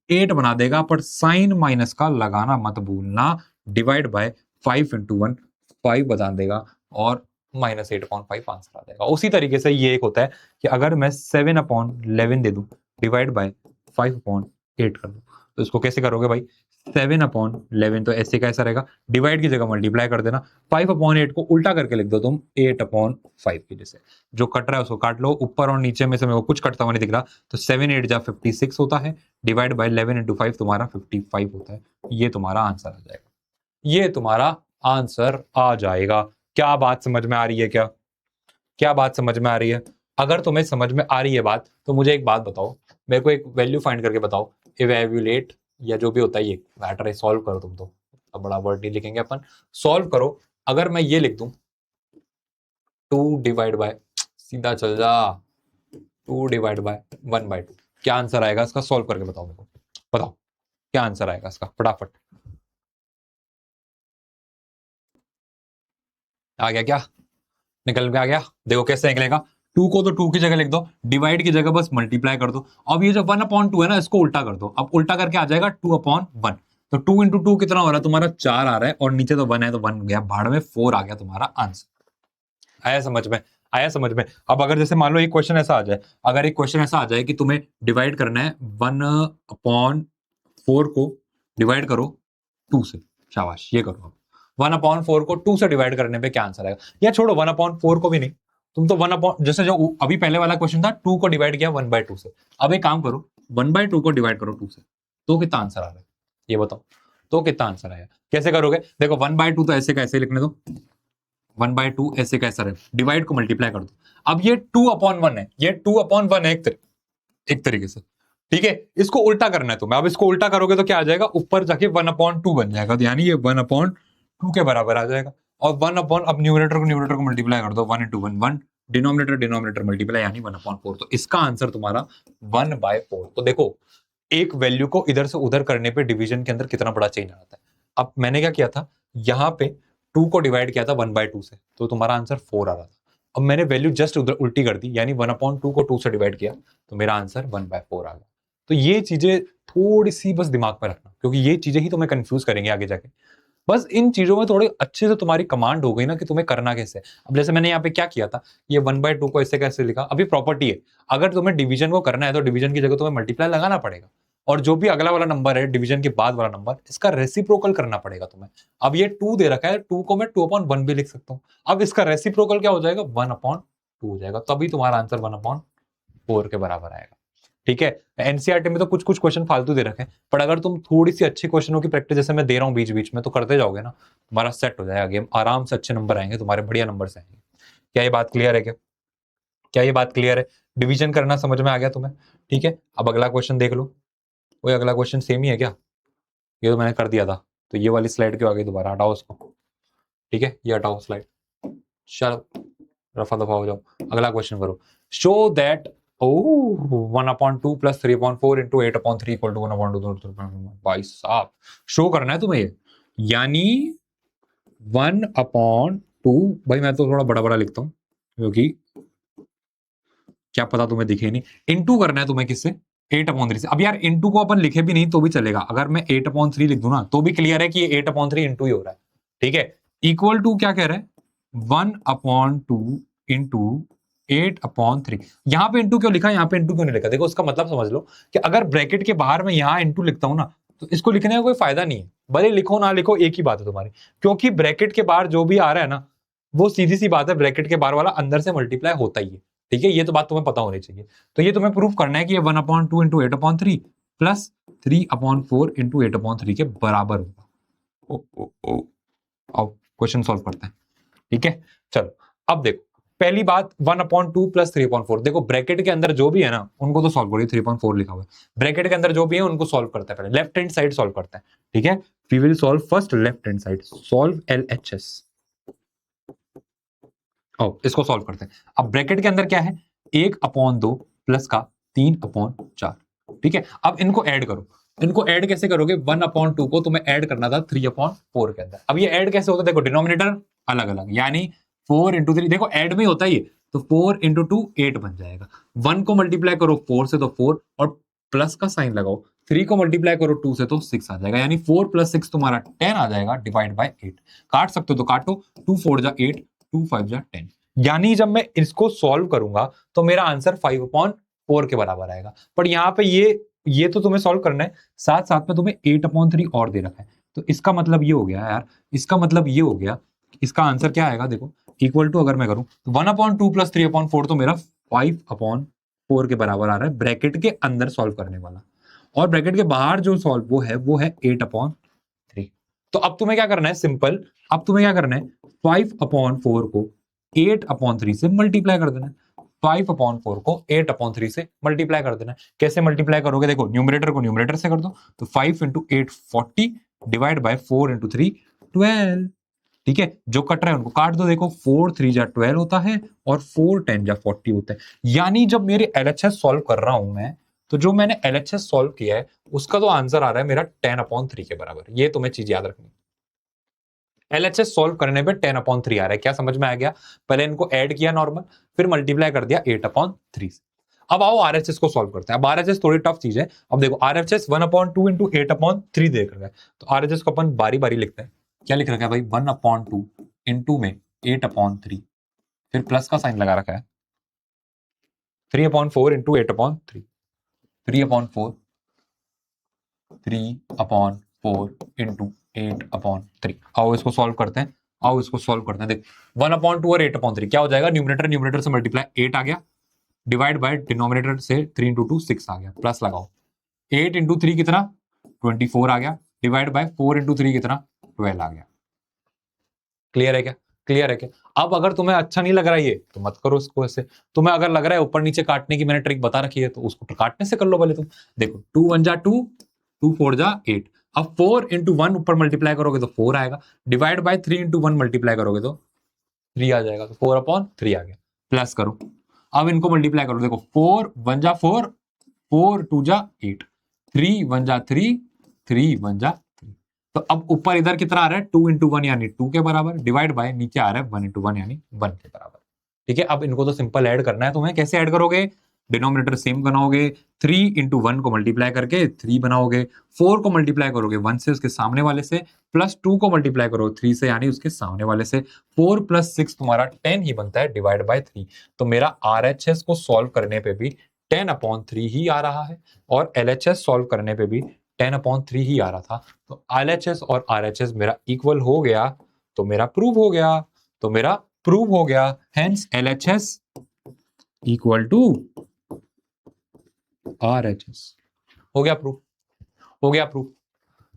8 बना देगा, पर साइन माइनस का लगाना मत भूलना, डिवाइड बाय 5 इंटू 1 5 बता देगा, और -8/5 आंसर आ जाएगा। उसी तरीके से ये एक होता है कि अगर मैं 7/11 दे दूं, डिवाइड बाय 5/8 कर दूं, तो इसको कैसे करोगे भाई, 7/11 तो ऐसे का ऐसा रहेगा, डिवाइड की जगह मल्टीप्लाई कर देना, 5/8 को उल्टा करके लिख दो तुम 8/5 की जैसे, जो कट रहा है उसको काट लो, ऊपर और नीचे में से मेरे को कुछ कटता हुआ नहीं दिख रहा, तो 7 8 जा 56 होता है, डिवाइड बाय 11 इंटू 5 तुम्हारा 55 होता है। ये तुम्हारा आंसर आ जाएगा, ये तुम्हारा आंसर आ जाएगा। क्या बात समझ में आ रही है, क्या बात समझ में आ रही है? अगर तुम्हें समझ में आ रही है बात, तो मुझे एक बात बताओ, मेरे को एक वैल्यू फाइंड करके बताओ, इवैल्यूएट या जो भी होता है, ये मैटर है, सॉल्व करो तुम तो, अब बड़ा वर्ड नहीं लिखेंगे अपन, सॉल्व करो। अगर मैं ये लिख दूं 2 डिवाइड बाय, सीधा चल जा, 2 डिवाइड बाय 1/2, क्या आंसर आएगा इसका, सॉल्व करके बताओ मेरे को, बताओ क्या आंसर आएगा इसका, फटाफट। आ गया क्या, निकल के आ गया? देखो कैसे निकलेगा, 2 को तो 2 की जगह लिख दो, डिवाइड की जगह बस मल्टीप्लाई कर दो। अब ये जो 1/2 है ना, इसको उल्टा कर दो, अब उल्टा करके आ जाएगा 2/1, तो 2 इंटू 2 कितना हो रहा है तुम्हारा, 4 आ रहा है, और नीचे तो 1 है तो 1 गया भाड़ में, 4 आ गया तुम्हारा आंसर। आया समझ में, आया समझ में? अब अगर जैसे मान लो एक क्वेश्चन ऐसा आ जाए, अगर एक क्वेश्चन ऐसा आ जाए कि तुम्हें डिवाइड करना है 1/4 को डिवाइड करो 2 से, शाबाश, ये करो। 1/4 को 2 से डिवाइड करने पे क्या आंसर आएगा, या छोड़ो 1/4 को भी नहीं, तुम तो जैसे जो अभी पहले वाला क्वेश्चन था, 2 को डिवाइड किया 1/2 से, अब एक काम करो, 1/2 को डिवाइड करो 2 से, तो कितना आंसर आ रहा है ये बताओ, तो कितना आंसर आएगा? कैसे करोगे? देखो 1/2 तो ऐसे कैसे लिखने दो, 1/2 ऐसे कैसा रहे, डिवाइड को मल्टीप्लाई कर दो। अब ये 2/1 है, ये 2/1 है एक तरीके से, ठीक है। इसको उल्टा करना है तुम्हें, अब इसको उल्टा करोगे तो क्या आ जाएगा, ऊपर जाके 1/2 बन जाएगा, तो यानी ये 1/2 के बराबर आ जाएगा। और 1 अब न्यूमरेटर को मल्टीप्लाई कर दो, 1 into 1 1, डिनोमिनेटर मल्टीप्लाई यानी 1/4। तो इसका आंसर तुम्हारा 1/4। तो देखो एक वैल्यू को इधर से उधर करने पे डिवीजन के अंदर कितना बड़ा चेंज आता है। अब मैंने क्या किया था, यहाँ पे 2 को डिवाइड किया था 1/2 से, तो तुम्हारा आंसर 4 आ रहा था। अब मैंने वैल्यू जस्ट उधर उल्टी कर दी, यानी 1/2 को 2 से डिवाइड किया, तो मेरा आंसर 1/4 आ गया। तो ये चीजें थोड़ी सी बस दिमाग में रखना, क्योंकि ये चीजें ही तुम्हें कंफ्यूज करेंगे आगे जाके। बस इन चीजों में थोड़ी अच्छे से तुम्हारी कमांड हो गई ना कि तुम्हें करना कैसे है। अब जैसे मैंने यहाँ पे क्या किया था, ये 1/2 को ऐसे कैसे लिखा, अभी प्रॉपर्टी है, अगर तुम्हें डिवीजन को करना है तो डिवीजन की जगह तुम्हें मल्टीप्लाई लगाना पड़ेगा, और जो भी अगला वाला नंबर है डिवीजन के बाद वाला नंबर, इसका रेसिप्रोकल करना पड़ेगा तुम्हें। अब ये 2 दे रखा है, 2 को मैं 2/1 भी लिख सकता हूँ। अब इसका रेसिप्रोकल क्या हो जाएगा, 1/2 हो जाएगा, तभी तुम्हारा आंसर 1/4 के बराबर आएगा। ठीक है। एनसीईआरटी में तो कुछ कुछ क्वेश्चन फालतू दे रखे हैं, पर अगर तुम थोड़ी सी अच्छी क्वेश्चनों की प्रैक्टिस जैसे मैं दे रहा हूँ बीच बीच में, तो करते जाओगे ना, तुम्हारा सेट हो जाएगा गेम, आराम से अच्छे नंबर आएंगे तुम्हारे, बढ़िया नंबर आएंगे। क्या ये बात क्लियर है? क्या ये बात क्लियर है? डिवीजन करना समझ में आ गया तुम्हें? ठीक है। अब अगला क्वेश्चन देख लो। कोई अगला क्वेश्चन सेम ही है क्या? ये तो मैंने कर दिया था, तो ये वाली स्लाइड क्यों आ गई दोबारा? हटाओ उसको। ठीक है, ये हटाओ स्लाइड, चलो रफा दफा हो जाओ, अगला क्वेश्चन करो। Show that 1/2 plus 3/4 into 8/3 equal to 1/2। भाई साहब शो करना है तुम्हें ये, यानी 1/2, भाई मैं तो थोड़ा बड़ा बड़ा लिखता हूं क्योंकि क्या पता तुम्हें दिखे नहीं, इंटू करना है तुम्हें किससे, 8/3 से। अब यार इंटू को अपन लिखे भी नहीं तो भी चलेगा, अगर मैं 8/3 लिख दूं ना तो भी क्लियर है कि ये 8/3 इंटू ही हो रहा है। ठीक है, इक्वल टू क्या कह रहा है, 1/2 इंटू 8/3। यहां पे इंटू क्यों लिखा, यहां पे इंटू क्यों नहीं लिखा? देखो उसका मतलब समझ लो कि अगर ब्रैकेट के बाहर में यहां इंटू लिखता हूं ना, तो इसको लिखने का कोई फायदा नहीं है, भले लिखो ना लिखो एक ही बात है तुम्हारी, क्योंकि ब्रैकेट के बाहर जो भी आ रहा है ना, वो सीधी सी बात है, ब्रैकेट के बाहर वाला अंदर से मल्टीप्लाई होता ही है। ठीक है, ये तो बात तुम्हें पता होनी चाहिए। तो ये तुम्हें प्रूफ करना है कि ये 1/2 इंटू 8/3 प्लस 3/4 इंटू 8/3 के बराबर होगा। अब क्वेश्चन सॉल्व करते हैं। ठीक है, चलो अब देखो पहली बात, 1/2 प्लस 3/4, देखो ब्रैकेट के अंदर जो भी है ना उनको तो सॉल्व करिए, 3/4 लिखा हुआ है, ब्रैकेट के अंदर जो भी है उनको सॉल्व करते हैं, पहले लेफ्ट हैंड साइड सॉल्व करते हैं। ठीक है, we will solve first left hand side, solve LHS। इसको सॉल्व करते हैं। अब ब्रैकेट के अंदर क्या है, 1/2 प्लस का 3/4। ठीक है, अब इनको ऐड करो, इनको ऐड कैसे करोगे, 1/2 को तुम्हें ऐड करना था 3/4 के अंदर। अब ये ऐड कैसे होता है, देखो डिनोमिनेटर अलग अलग, यानी 4 इंटू 3, देखो ऐड में होता है ये, तो 4 इंटू 2 8 बन जाएगा। 1 को मल्टीप्लाई करो 4 से तो 4, और प्लस का साइन लगाओ, 3 को मल्टीप्लाई करो 2 से तो 6 आ जाएगा, यानी 4 प्लस 6 तुम्हारा 10 आ जाएगा, डिवाइड बाय 8। काट सकते हो तो काटो, 2 4 जा 8, 2 5 जा 10, यानी जब मैं इसको सॉल्व करूंगा तो मेरा आंसर 5/4 के बराबर आएगा। पर यहाँ पे ये तो तुम्हें सॉल्व करना है, साथ साथ में तुम्हें 8/3 और दे रखा है, तो इसका मतलब ये हो गया यार, इसका मतलब ये हो गया, इसका आंसर क्या आएगा, देखो इक्वल टू अगर मैं करूं तो 1/2 प्लस 3/4 तो मेरा 5/4 के बराबर आ रहा है, ब्रैकेट के अंदर सॉल्व करने वाला, और ब्रैकेट के बाहर जो सॉल्व वो है 8/3। तो अब तुम्हें क्या करना है, सिंपल, अब तुम्हें क्या करना है, 5/4 को 8/3 से मल्टीप्लाई कर देना है, 5/4 को 8/3 से मल्टीप्लाई कर देना है। कैसे मल्टीप्लाई करोगे, देखो न्यूमरेटर को न्यूमरेटर से कर दो, तो 5 इंटू 8 40, डिवाइड बाय 4 इंटू 3 12। ठीक है, जो कट रहा है उनको काट दो, देखो 4 3 जा 12 होता है, और 4 10 जा 40 होता है। यानी जब मेरे LHS सॉल्व कर रहा हूं मैं, तो जो मैंने LHS सॉल्व किया है उसका तो आंसर आ रहा है मेरा 10/3 के बराबर। ये तुम्हें चीज याद रखनी, LHS सॉल्व करने पे 10/3 आ रहा है। क्या समझ में आ गया? पहले इनको ऐड किया नॉर्मल, फिर मल्टीप्लाई कर दिया 8/3 से। अब आओ RHS को सॉल्व करते हैं। अब RHS थोड़ी टफ चीज है। अब देखो RHS 1/2 इंटू 8/3 देख रहा है, तो RHS को अपन बारी बारी लिखते हैं। क्या लिख रखा है भाई, 1/2 इंटू में 8/3, फिर प्लस का साइन लगा रखा है, 3/4 इंटू 8/3, 3/4 इंटू 8/3। आओ इसको सॉल्व करते हैं, आओ इसको सॉल्व करते हैं। देख 1/2 और 8/3 क्या हो जाएगा, न्यूमरेटर से मल्टीप्लाई 8 आ गया, डिवाइड बाय डिनोमिनेटर से 3 इंटू 2 6 आ गया, प्लस लगाओ, 8 इंटू 3 कितना 24 आ गया, डिवाइड बाय 4 इंटू 3 कितना 12 आ गया। क्लियर है क्या? क्लियर है क्या? अब अगर तुम्हें अच्छा नहीं लग रहा है ये तो मत करो इसको ऐसे। तुम्हें अगर लग रहा है ऊपर नीचे काटने की मैंने ट्रिक बता रखी है तो उसको काटने से कर लो पहले तुम। देखो 2 1 जा 2, 2 4 जा 8। अब 4 इंटू 1 ऊपर मल्टीप्लाई करोगे तो 4 आएगा, डिवाइड बाय 3 इंटू 1 मल्टीप्लाई करोगे तो 3 आ जाएगा, तो 4/3 आ गया। प्लस करो, अब इनको मल्टीप्लाई करो। देखो 4 1 जा 4, 4 2 जा 8, 3 1 जा 3, 3 1 जा 3। तो अब ऊपर इधर कितना आ रहा है 2 इंटू 1 यानी 2 के बराबर, डिवाइड बाय नीचे आ रहा है 1 इंटू 1 यानी 1 के बराबर। ठीक है, अब इनको तो सिंपल ऐड करना है तुम्हें। कैसे ऐड करोगे? डिनोमिनेटर सेम बनाओगे, 3 इंटू 1 को मल्टीप्लाई करके 3 बनाओगे, 4 को मल्टीप्लाई करोगे 1 से उसके सामने वाले से, प्लस 2 को मल्टीप्लाई करो 3 से यानी उसके सामने वाले से। 4 प्लस 6 तुम्हारा 10 ही बनता है, डिवाइड बाय 3। तो मेरा RHS को सॉल्व करने पे भी 10/3 ही आ रहा है, और LHS सॉल्व करने पे भी 10/3 ही आ रहा था। तो LHS और RHS मेरा इक्वल हो गया, तो मेरा प्रूव हो गया, तो मेरा प्रूव हो गया। Hence LHS equal to RHS। हो गया प्रूफ, हो गया प्रूफ।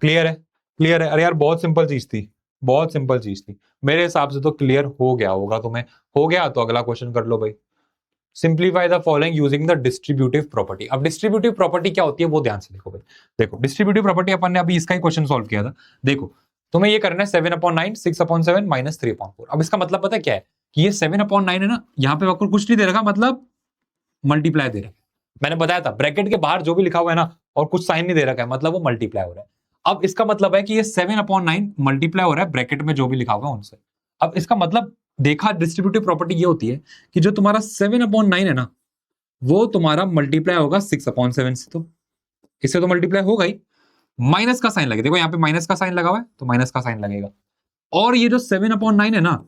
क्लियर है? क्लियर है? अरे यार बहुत सिंपल चीज थी, बहुत सिंपल चीज थी। मेरे हिसाब से तो क्लियर हो गया होगा तुम्हें। हो गया तो अगला क्वेश्चन कर लो भाई। Simplify the following using the distributive property. अब डिस्ट्रीब्यूटिव प्रॉपर्टी क्या होती है वो ध्यान से देखो भाई। देखो डिस्ट्रीब्यूटिव प्रॉपर्टी अपन ने अभी इसका ही क्वेश्चन सॉल्व किया था। देखो तुम्हें ये करना है 7/9 6/7 माइनस 3/4। अब इसका मतलब पता है क्या है कि ये 7/9 है ना, यहाँ पे आपको कुछ नहीं दे रखा, मतलब मल्टीप्लाई दे रखा है। मैंने बताया था ब्रैकेट के बाहर जो भी लिखा हुआ है ना और कुछ साइन नहीं दे रखा है, मतलब वो मल्टीप्लाई हो रहा है। अब इसका मतलब है कि ये 7/9 मल्टीप्लाई हो रहा है ब्रैकेट में जो भी लिखा हुआ है उनसे। अब इसका मतलब देखा, डिस्ट्रीब्यूटिव प्रॉपर्टी ये होती है कि जो तुम्हारा 7/9 है ना वो तुम्हारा मल्टीप्लाई होगा 6/7 से, तो इससे तो मल्टीप्लाई होगा ही। माइनस का साइन लगे, देखो यहाँ पे माइनस का साइन लगा हुआ है तो माइनस का साइन लगेगा। और ये जो 7/9 है ना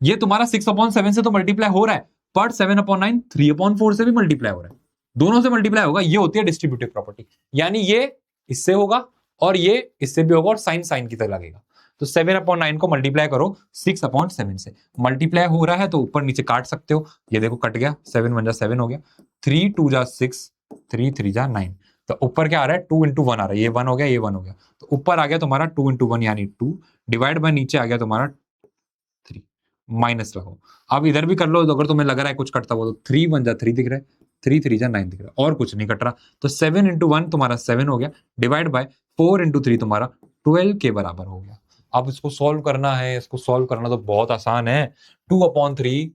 ये तुम्हारा 6/7 से तो मल्टीप्लाई हो रहा है, पर 7/9 3/4 से भी मल्टीप्लाई हो रहा है, दोनों से मल्टीप्लाई होगा। ये होती है डिस्ट्रीब्यूटिव प्रॉपर्टी, यानी ये इससे होगा और ये इससे भी होगा और साइन साइन की तरह लगेगा। तो 7/9 को मल्टीप्लाई करो 6/7 से, मल्टीप्लाई हो रहा है तो ऊपर नीचे काट सकते हो। ये देखो कट गया, 7 1 जा 7 हो गया, 3 2 जा 6, 3 3 जा 9। तो ऊपर क्या आ रहा है 2 इंटू 1 आ रहा है, ये 1 हो गया, ये 1 हो गया, तो ऊपर आ गया तुम्हारा 2 इंटू 1 यानी 2, डिवाइड बाय नीचे आ गया तुम्हारा 3, माइनस लगाओ। अब इधर भी कर लो, तो अगर तुम्हें लग रहा है कुछ कटता हुआ तो 3 1 जा 3 दिख रहा है, 3 3 जा 9 दिख रहा है, और कुछ नहीं कट रहा। तो 7 इंटू 1 तुम्हारा 7 हो गया, डिवाइड बाय 4 इंटू 3 तुम्हारा 12 के बराबर हो गया। अब इसको सॉल्व करना है, इसको सॉल्व करना तो बहुत आसान है। 2/3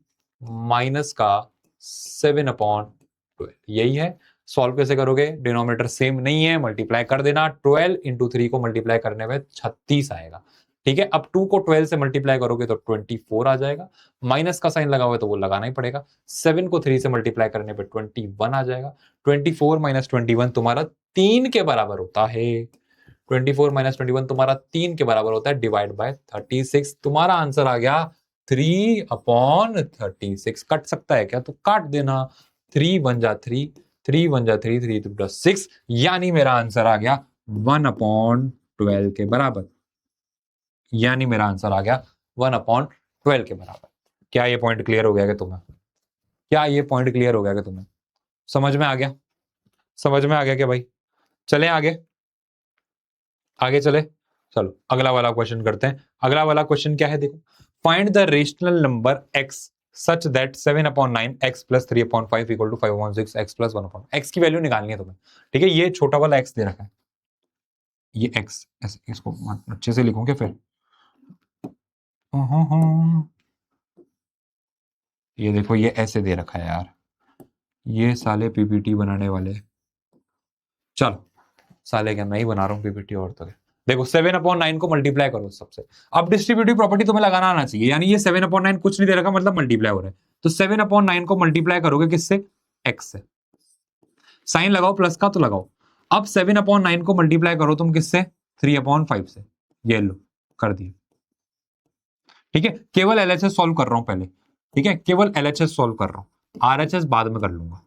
माइनस का 7/12 यही है। सॉल्व कैसे करोगे? डिनोमिनेटर सेम नहीं है, मल्टीप्लाई कर देना। 12 इंटू 3 को मल्टीप्लाई करने में 36 आएगा। ठीक है, अब 2 को 12 से मल्टीप्लाई करोगे तो 24 आ जाएगा। माइनस का साइन लगा हुआ है तो वो लगाना ही पड़ेगा। 7 को 3 से मल्टीप्लाई करने पे 21 आ जाएगा। 24 माइनस 21 तुम्हारा 3 के बराबर होता है। 24 माइनस 21 तुम्हारा 3 के बराबर होता है, डिवाइड बाय 36। तुम्हारा आंसर आ गया 3/36। कट सकता है क्या? तो काट देना। 3 1 जा 3, 3 1 जा 3, 3 2 6, यानी मेरा आंसर आ गया 1/12 के बराबर। यानी मेरा आंसर आ गया 1/12 के बराबर। क्या ये पॉइंट क्लियर हो गया कि तुम्हें? क्या ये पॉइंट क्लियर हो गया कि तुम्हें? समझ में आ गया? समझ में आ गया क्या भाई? चलें आगे, आगे चले। चलो अगला वाला क्वेश्चन करते हैं। अगला वाला क्वेश्चन क्या है देखो, find the rational number x such that 7/9 x plus 3/5 equal to 5/6 x plus 1/, x की वैल्यू निकालनी है तुम्हें। ठीक है, ये छोटा वाला x दे रखा है, ये x ऐसे, इसको अच्छे से लिखोगे फिर। ये देखो ये ऐसे दे रखा है यार, ये साले पीपीटी बनाने वाले। चलो साले क्या, मैं ही बना रहा हूँ पीपीटी और तो क्या। देखो 7/9 को मल्टीप्लाई करो सबसे। अब डिस्ट्रीब्यूटिव प्रॉपर्टी तुम्हें लगाना आना चाहिए, यानी ये 7/9 कुछ नहीं दे रखा मतलब मल्टीप्लाई हो रहा है। तो 7/9 को मल्टीप्लाई करोगे किससे? x से। साइन लगाओ प्लस का तो लगाओ। अब 7/9 को मल्टीप्लाई करो तुम किससे? 3/5 से। ये लो कर दिया। ठीक है, केवल एलएचएस सॉल्व कर रहा हूं पहले। ठीक है, केवल एलएचएस सॉल्व कर रहा हूं, आरएचएस बाद में कर लूंगा।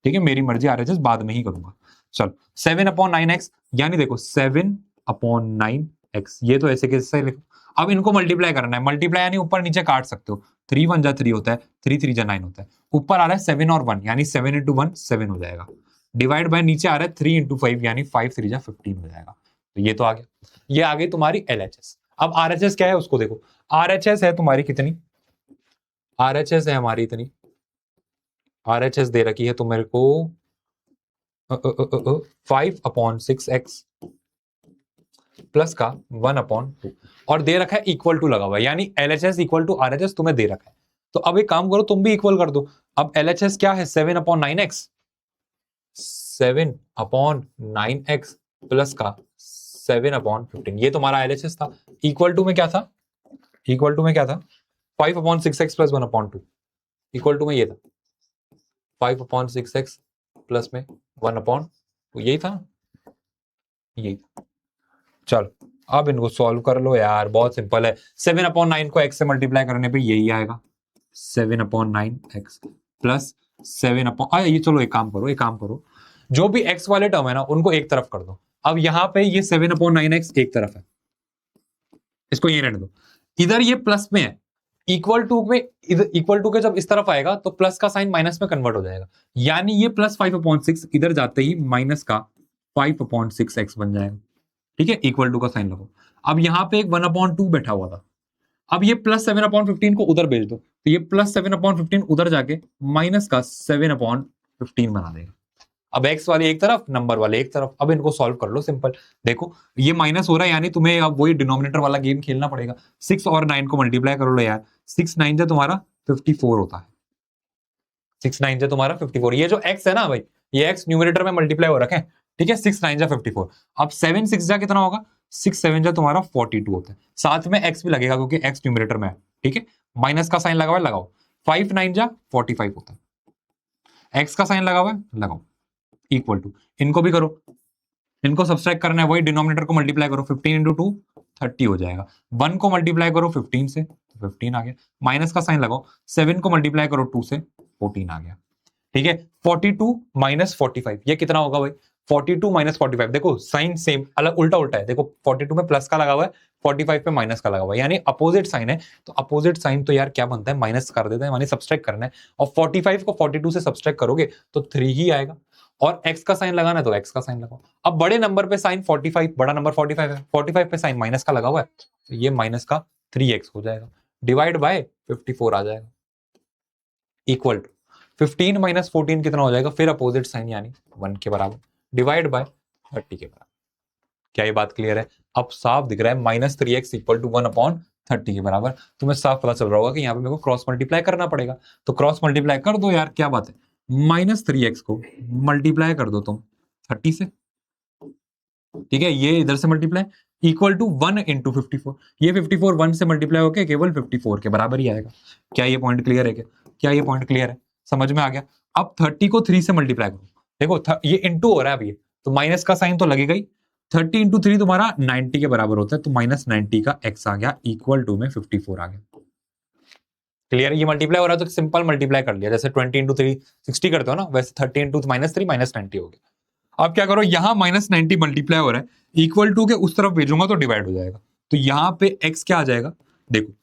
ठीक है, मेरी मर्जी, आरएचएस बाद में ही करूंगा। चलो 7/9x, यानी देखो 7/9x, ये तो ऐसे कैसे लिखो। अब इनको मल्टीप्लाई करना है, मल्टीप्लाई यानी ऊपर नीचे काट सकते हो। 3 1 जा 3 होता है, 3 3 जा 9 होता है। ऊपर आ रहा है 7 और 1, यानी 7 इंटू 1 7 हो जाएगा, डिवाइड बाय नीचे आ रहा है 3 इंटू 5 यानी 5 3 जा 15 हो जाएगा। तो ये तो आ गया, ये आ गई तुम्हारी LHS। अब RHS क्या है उसको देखो, RHS है तुम्हारी कितनी, RHS है हमारी इतनी, RHS दे रखी है तो मेरे को 5/6x प्लस का 1/2 और दे रखा है इक्वल टू लगा हुआ है, यानी LHS इक्वल टू RHS तुम्हें दे रखा है। तो अब एक काम करो, तुम भी इक्वल कर दो। अब LHS क्या है 7/9x, 7/9x प्लस का 7/15, ये तुम्हारा LHS था। इक्वल टू में क्या था, इक्वल टू में क्या था 5/6x प्लस 1/2, इक्वल टू में ये था 5/6x प्लस में 1/2, यही था, यही था। चलो अब इनको सॉल्व कर लो यार, बहुत सिंपल है। 7/9 को x से मल्टीप्लाई करने पे यही आएगा 7/9x प्लस 7 ये चलो एक काम करो, एक काम करो, जो भी x वाले टर्म है ना उनको एक तरफ कर दो। अब यहां पे ये 7/9x एक तरफ है, इसको ये रहने दो, इधर ये प्लस में है, इक्वल टू में, इधर इक्वल टू के जब इस तरफ आएगा तो प्लस का साइन माइनस में कन्वर्ट हो जाएगा, यानी ये प्लस 5/6 इधर जाते ही माइनस का 5/6x बन जाएगा। ठीक है, इक्वल टू का साइन लगाओ। अब यहां पे एक 1/2 बैठा हुआ था, अब ये प्लस 7/15 को उधर भेज दो, तो ये प्लस 7/15 उधर जाके माइनस का 7/15 बना देगा। अब x वाले एक तरफ, नंबर वाले एक तरफ। अब इनको सॉल्व कर लो, सिंपल। देखो ये माइनस हो रहा है, यानी तुम्हें अब वही डिनोमिनेटर वाला गेम खेलना पड़ेगा। 6 और 9 को मल्टीप्लाई करो लो यार, 6 9 से तुम्हारा 54 होता है, 6 9 से तुम्हारा 54। ये जो x है ना भाई, ये x न्यूमरेटर में मल्टीप्लाई हो रखे हैं, ठीक है। 6 9 जा 54, अब 7 6 जा कितना होगा, 6 7 जा तुम्हारा 42 होता है। साथ में x भी लगेगा क्योंकि x न्यूमरेटर में है, ठीक है। माइनस का साइन लगा हुआ है, लगाओ। 5 9 जा 45 होता है, x का साइन लगा हुआ है, लगाओ, इक्वल टू, इनको भी करो, इनको सब्सट्रैक्ट करना है, वही डिनोमिनेटर को मल्टीप्लाई करो, 15 इंटू 2 30 हो जाएगा। 1 को मल्टीप्लाई करो 15 से, 15 आ गया, माइनस का साइन लगाओ, 7 को मल्टीप्लाई करो 2 से, 14 आ गया, ठीक है। 42 माइनस 45 ये कितना होगा भाई, 42 माइनस 45, देखो साइन सेम, अलग उल्टा उल्टा है, देखो 42 में प्लस का लगा हुआ है, 45 पे माइनस का लगा हुआ है, यानी अपोजिट साइन है। तो अपोजिट साइन तो यार क्या बनता है, माइनस कर देते हैं, यानी सब्सट्रैक्ट करना है, और 45 को 42 से सब्सट्रैक्ट करोगे तो 3 ही आएगा, और x का साइन लगाना है तो x का साइन लगाओ। अब बड़े नंबर पे साइन 45, बड़ा नंबर 45 है, 45 पे साइन माइनस का लगा हुआ है, तो ये माइनस का 3x हो जाएगा, डिवाइड बाय 54 आ जाएगा, इक्वल टू 15 माइनस 14 कितना हो जाएगा, फिर अपोजिट साइन यानी 1 के बराबर, डिवाइड बाय 30 के बराबर। क्या ये बात क्लियर है? अब साफ दिख रहा है -3x इक्वल टू 1/30 के बराबर। तुम्हें साफ पता चल रहा होगा कि यहाँ पे मेरे को क्रॉस मल्टीप्लाई करना पड़ेगा, तो क्रॉस मल्टीप्लाई कर दो यार, क्या बात है। -3x को मल्टीप्लाई कर दो तुम 30 से, ठीक है, ये इधर से मल्टीप्लाई, इक्वल टू 1 इंटू 54, ये 54 1 से मल्टीप्लाई होकर केवल 54 के बराबर ही आएगा। क्या ये पॉइंट क्लियर है? क्या ये पॉइंट क्लियर है? समझ में आ गया? अब 30 को 3 से मल्टीप्लाई करो, देखो ये इंटू हो रहा है, अब ये तो माइनस का साइन तो लगेगा ही। 30 इंटू 3 तुम्हारा 90 के बराबर होता है, तो -90 का x आ गया, इक्वल टू में 54 आ गया। क्लियर? ये मल्टीप्लाई हो रहा है तो सिंपल मल्टीप्लाई कर लिया, जैसे 20 इंटू 3 60 करते हो ना, वैसे 30 इंटू -3 -90 हो गया। अब क्या करो, यहां -90 मल्टीप्लाई हो रहा है, इक्वल टू के उस तरफ भेजूंगा तो डिवाइड हो जाएगा, तो यहां पे x क्या आ जाएगा, देखो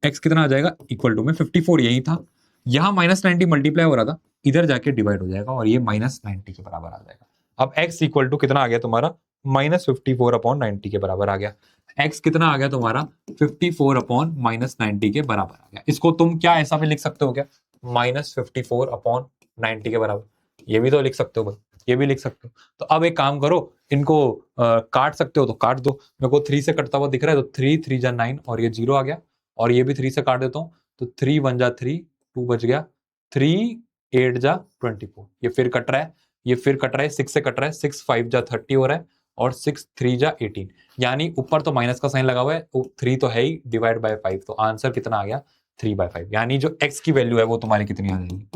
x कितना आ जाएगा, इक्वल टू में 54 यही था, यहां -90 मल्टीप्लाई हो रहा था, इधर जाके डिवाइड हो जाएगा और ये -90 के बराबर आ जाएगा। अब x इक्वल टू कितना आ गया तुम्हारा, -54/90 के बराबर आ गया। x कितना आ गया तुम्हारा, 54/-90 के बराबर आ गया। इसको तुम क्या ऐसा भी लिख सकते हो क्या, -54/90 के बराबर, ये भी तो लिख सकते हो भाई, ये भी लिख सकते हो। तो अब एक काम करो, इनको काट सकते हो तो काट दो, मेरे को 3 से कटता हुआ दिख रहा है, तो 3 3 जा 9 और ये 0 आ गया, और ये भी 3 से काट देता हूँ, तो 3 1 जा 3 2 बच गया, 3 8 जा 24, ये फिर कट रहा है, ये फिर कट रहा है, 6 से कट रहा है, 6 5 जा 30 हो रहा है, और 6 3 जा 18, यानी ऊपर तो माइनस का साइन लगा हुआ है, 3 तो है ही, डिवाइड बाय 5, तो आंसर कितना आ गया, 3/5, यानी जो x की वैल्यू है वो तुम्हारी कितनी आ जाएगी,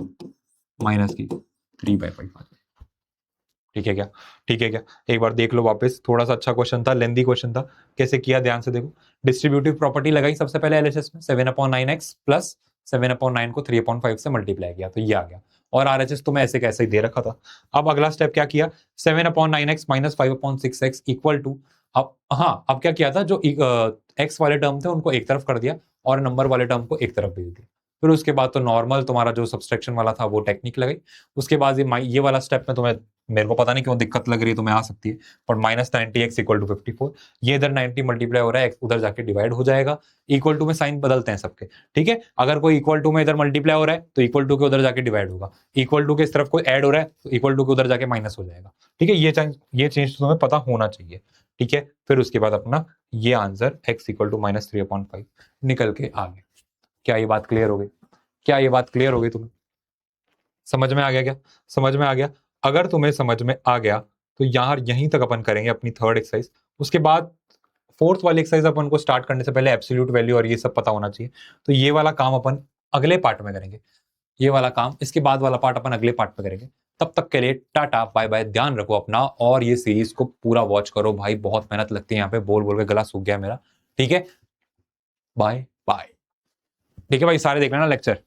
माइनस की 3/5 आ जाएगी। ठीक है क्या? ठीक है क्या? एक बार देख लो वापस, थोड़ा सा अच्छा क्वेश्चन था, लेंदी क्वेश्चन था, कैसे किया ध्यान से देखो। डिस्ट्रीब्यूटिव प्रॉपर्टी लगाई सबसे पहले LHS में, 7/9x प्लस 7/9 को 3/5 से मल्टीप्लाई किया, तो ये आ गया, और RHS तो मैं ऐसे कैसे ही दे रखा था। अब अगला स्टेप क्या किया, 7/9x minus 5/6x equal to, अब हाँ, अब क्या किया था, जो x वाले टर्म थे उनको एक तरफ कर दिया और नंबर वाले टर्म को एक तरफ भेज दिया, फिर उसके बाद तो नॉर्मल तुम्हारा जो सब्सट्रैक्शन वाला था वो टेक्निक लगाई। उसके बाद ये वाला स्टेप में तुम्हें, मेरे को पता नहीं क्यों दिक्कत लग रही है, तुम्हें आ सकती है, पर -90x इक्वल टू 54, ये इधर 90 मल्टीप्लाई हो रहा है, x उधर जाके डिवाइड हो जाएगा। इक्वल टू में साइन बदलते हैं सबके, ठीक है। अगर कोई इक्वल टू में इधर मल्टीप्लाई हो रहा है तो इक्वल टू के उधर जाके डिवाइड होगा, इक्वल टू के इस तरफ कोई ऐड हो रहा है तो इक्वल टू के उधर जाके माइनस हो जाएगा, ठीक है। ये चेंज तुम्हें पता होना चाहिए, ठीक है। फिर उसके बाद अपना ये आंसर x इक्वल टू -3/5 निकल के आ गया। क्या ये बात क्लियर हो गई? क्या ये बात क्लियर हो गई तुम्हें? समझ में आ गया? क्या समझ में आ गया? अगर तुम्हें समझ में आ गया तो यार यहीं तक अपन करेंगे अपनी थर्ड एक्सरसाइज। उसके बाद फोर्थ वाली एक्सरसाइज अपन को स्टार्ट करने से पहले एब्सोल्यूट वैल्यू और ये सब पता होना चाहिए, तो ये वाला काम अपन अगले पार्ट में करेंगे। ये वाला काम, इसके बाद वाला पार्ट अपन अगले पार्ट में करेंगे। तब तक के लिए टाटा बाय बाय, ध्यान रखो अपना, और ये सीरीज को पूरा वॉच करो भाई, बहुत मेहनत लगती है यहाँ पे, बोल बोल के गला सूख गया मेरा, ठीक है। बाय बाय, ठीक है भाई, सारे देख लेना लेक्चर।